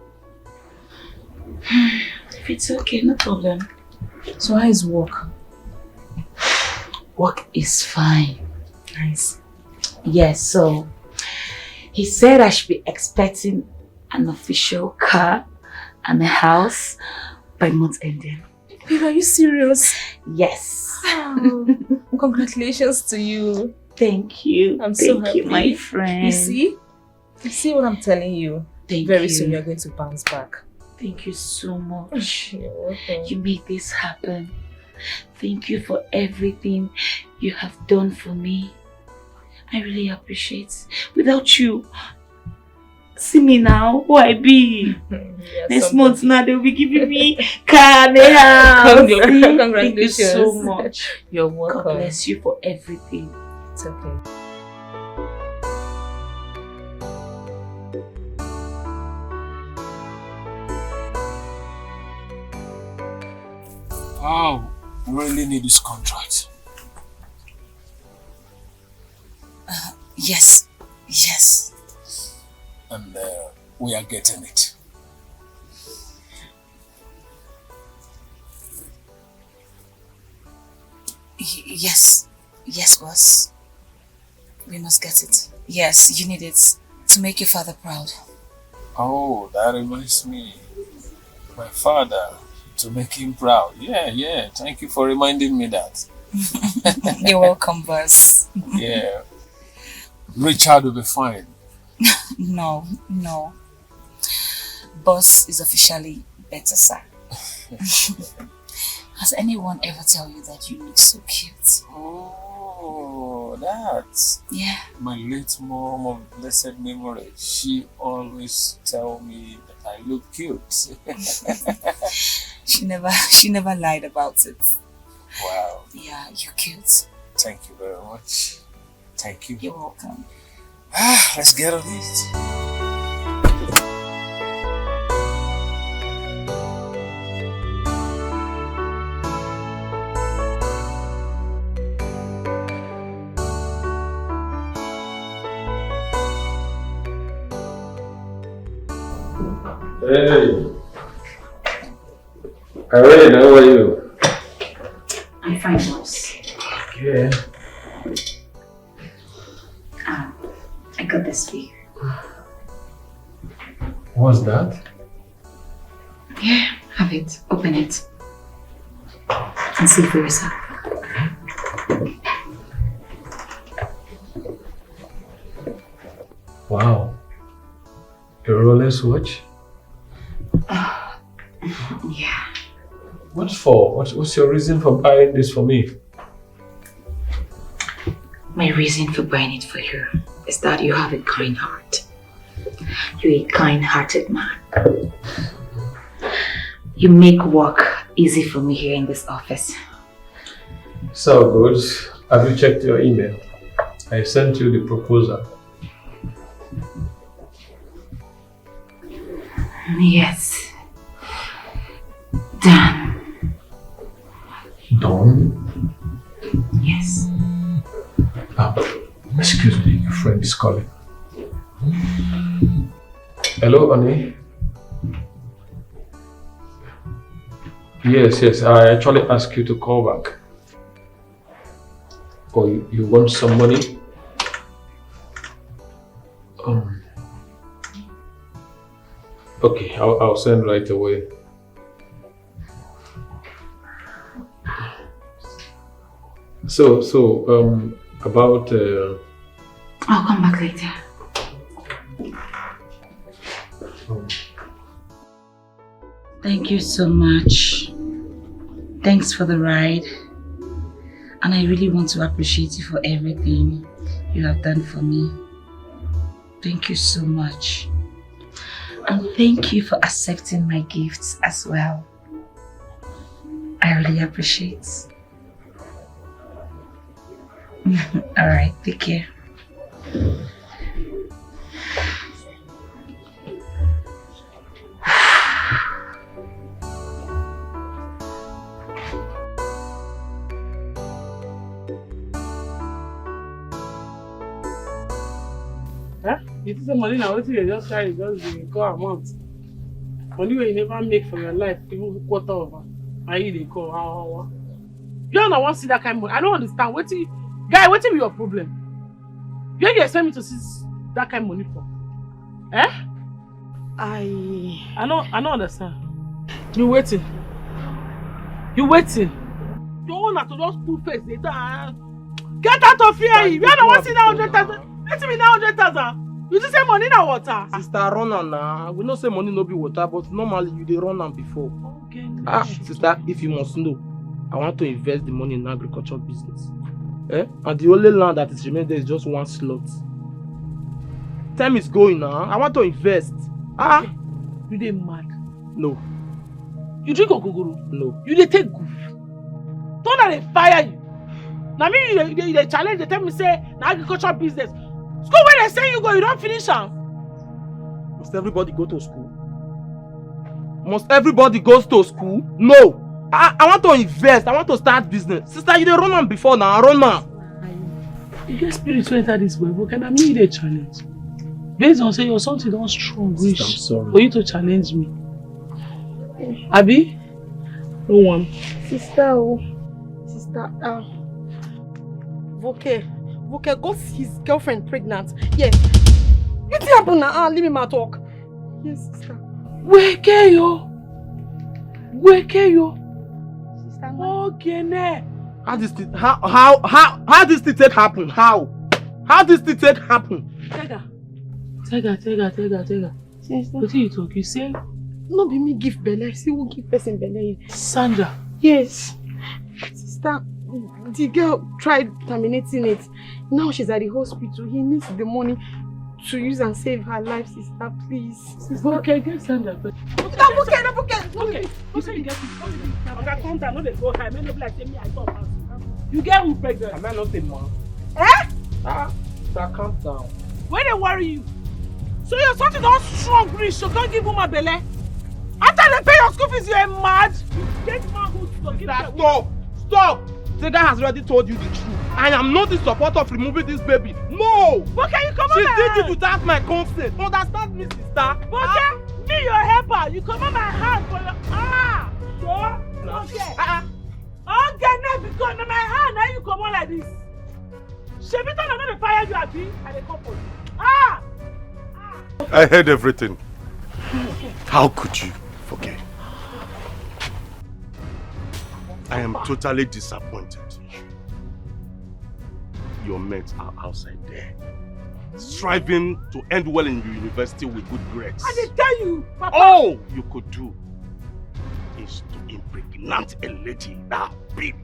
[SPEAKER 14] If it's okay, no problem.
[SPEAKER 17] So how is work?
[SPEAKER 14] Work is fine.
[SPEAKER 17] Nice.
[SPEAKER 14] Yes, so he said I should be expecting an official car and a house by month ending.
[SPEAKER 17] Babe, are you serious?
[SPEAKER 14] Yes.
[SPEAKER 17] Oh, congratulations to you.
[SPEAKER 14] Thank you.
[SPEAKER 17] I'm so happy.
[SPEAKER 14] Thank you, my friend.
[SPEAKER 17] You see? You see what I'm telling you?
[SPEAKER 14] Thank
[SPEAKER 17] Very
[SPEAKER 14] you.
[SPEAKER 17] soon you're going to bounce back.
[SPEAKER 14] Thank you so much.
[SPEAKER 17] You're welcome.
[SPEAKER 14] You made this happen. Thank you for everything you have done for me. I really appreciate it. Without you, see me now, who I be. Next month now they'll be giving me car and a house.
[SPEAKER 17] Congratulations.
[SPEAKER 14] Thank you so much.
[SPEAKER 17] You're welcome.
[SPEAKER 14] God bless you for everything.
[SPEAKER 17] It's okay.
[SPEAKER 4] Oh, we really need this contract.
[SPEAKER 14] Yes. Yes.
[SPEAKER 4] And we are getting it.
[SPEAKER 14] Yes. Yes, boss. We must get it. Yes, you need it to make your father proud.
[SPEAKER 4] Oh, that reminds me. My father, to make him proud. Yeah. Thank you for reminding me that.
[SPEAKER 14] You're welcome, boss.
[SPEAKER 4] Yeah. Richard will be fine.
[SPEAKER 14] No. Boss is officially better, sir. Has anyone ever tell you that you look so cute?
[SPEAKER 4] Oh, that.
[SPEAKER 14] Yeah.
[SPEAKER 4] My late mom of blessed memory, she always tell me that I look cute.
[SPEAKER 14] She never lied about it.
[SPEAKER 4] Wow.
[SPEAKER 14] Yeah, you're cute.
[SPEAKER 4] Thank you very much. Thank you.
[SPEAKER 14] You're welcome.
[SPEAKER 4] Let's get on it.
[SPEAKER 20] Hey. Irene, how are you?
[SPEAKER 14] I'm fine, boss.
[SPEAKER 20] Yeah.
[SPEAKER 14] I got this for you.
[SPEAKER 20] What's that?
[SPEAKER 14] Yeah, have it. Open it. And see for yourself.
[SPEAKER 20] Wow. A Rolex watch?
[SPEAKER 14] Yeah.
[SPEAKER 20] What for? What's your reason for buying this for me?
[SPEAKER 14] My reason for buying it for you is that you have a kind heart. You're a kind-hearted man. You make work easy for me here in this office.
[SPEAKER 20] So good. Have you checked your email? I sent you the proposal.
[SPEAKER 14] Yes. Done.
[SPEAKER 20] Done?
[SPEAKER 14] Yes.
[SPEAKER 20] Excuse me, your friend is calling. Hello, Annie? Yes, I actually asked you to call back. Oh, you want some money? Okay, I'll send right away. So about
[SPEAKER 14] I'll come back later. Thank you so much. Thanks for the ride. And I really want to appreciate you for everything you have done for me. Thank you so much. And thank you for accepting my gifts as well. I really appreciate. Alright, take care.
[SPEAKER 3] Huh? You think the money now, what you just try to just call a month. Money where you never make for your life, even quarter of it. Why you call how? You don't want to see that kind of money. I don't understand. Guy, what is your problem? You expect me to see that kind of money for? Eh? I don't understand. You waiting. You waiting. You want to just pull face later. Get out of here! You don't want to see that 100,000. Let me now 100,000. You just say money na water.
[SPEAKER 10] Sister, run am now. We know say money no be water, but normally you dey run am before.
[SPEAKER 3] Okay.
[SPEAKER 10] Sister, if you must know, I want to invest the money in agriculture business. And the only land that is remaining there is just one slot. Time is going now. I want to invest.
[SPEAKER 3] Okay. You dey mad?
[SPEAKER 10] No.
[SPEAKER 3] You drink ogogoro?
[SPEAKER 10] No.
[SPEAKER 3] You dey take goof? Don't let them fire you. Now me they challenge, they tell me say na agriculture business. School where they say you go, you don't finish am.
[SPEAKER 10] Must everybody go to school? Must everybody goes to school? No. I want to invest. I want to start business. Sister, you dey run am before now. Run am.
[SPEAKER 3] You get spirit to enter this way, but can I mean the challenge? Based on say your something don't strong reach for you to challenge me. Abi? No one.
[SPEAKER 8] Sister, Voke got his girlfriend pregnant. Yes. What happened now? Leave me talk. Yes, sister.
[SPEAKER 3] Wake yo.
[SPEAKER 8] Sister,
[SPEAKER 3] Ekene.
[SPEAKER 10] How this thing take happen? How this thing take happen?
[SPEAKER 3] Tega.
[SPEAKER 8] Sister.
[SPEAKER 3] What you talk? You say?
[SPEAKER 8] No be me give belle. See who give person belle.
[SPEAKER 3] Sandra.
[SPEAKER 8] Yes. Sister, the girl tried terminating it. Now she's at the hospital. He needs the money to use and save her life, sister. Please. Sister.
[SPEAKER 3] Okay, get Sandra.
[SPEAKER 8] No.
[SPEAKER 3] Okay. You say you get it. Okay, calm down. No, they go high. Men no be like me. I talk. You get who pregnant?
[SPEAKER 10] Am I not a man?
[SPEAKER 3] Eh?
[SPEAKER 10] Calm down.
[SPEAKER 3] Why they worry you? So your something don't strong reach, so can't give woman belly. After they pay your school fees, you're mad. You get manhood to give them.
[SPEAKER 10] Stop! Tega has already told you the truth. I am not in support of removing this baby. No!
[SPEAKER 3] But can you come on
[SPEAKER 10] She
[SPEAKER 3] my
[SPEAKER 10] did
[SPEAKER 3] hand?
[SPEAKER 10] it without my consent. Understand me, sister?
[SPEAKER 3] Okay? Me, your helper. You come on my hand for your... Sure? Okay. Okay, now because on my hand, now you come on like this. Shebiton, I'm not fire you, Abi. And they come for you.
[SPEAKER 16] I heard everything. How could you forget? I am totally disappointed. Your mates are outside there, striving to end well in your university with good grades.
[SPEAKER 3] I did tell you, Papa.
[SPEAKER 16] All you could do is to impregnate a lady that big.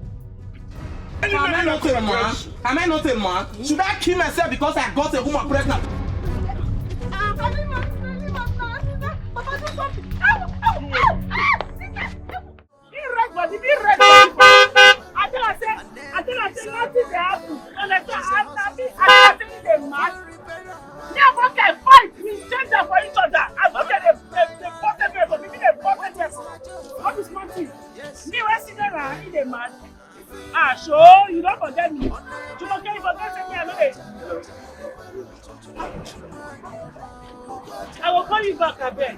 [SPEAKER 10] Am I not a man? Am I not a man? Should I kill myself because I got a woman pregnant?
[SPEAKER 3] Papa, do something. Be red body. I tell her say nothing dey happen. And I say they mad. Never can fight. We change them for each other. I look at the bottom people, maybe the bottom people. What is one thing? Me when see them around, they mad. Sure, you don't forget me. You forget me, I know it. I will call you back, I beg.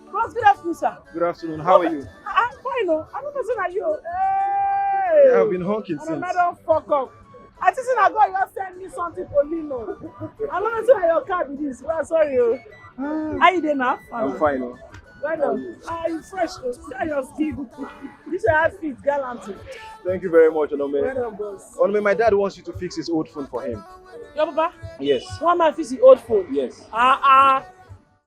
[SPEAKER 3] Ross, good afternoon, sir.
[SPEAKER 15] Good afternoon. How are you?
[SPEAKER 3] I'm fine, no. I'm not saying that you.
[SPEAKER 15] Hey! I've been honking since.
[SPEAKER 3] I don't fuck up. I think I go you send me something for me no. I'm not saying your car with this. Well, sorry. How you doing now?
[SPEAKER 15] I'm fine. Oh.
[SPEAKER 3] Well done. You fresh. Try your skin. This is outfit gallant.
[SPEAKER 15] Thank you very much, Onome.
[SPEAKER 3] Well done, boss.
[SPEAKER 15] Onome, my dad wants you to fix his old phone for him.
[SPEAKER 3] Your papa?
[SPEAKER 15] Yes.
[SPEAKER 3] One man fix his old phone?
[SPEAKER 15] Yes.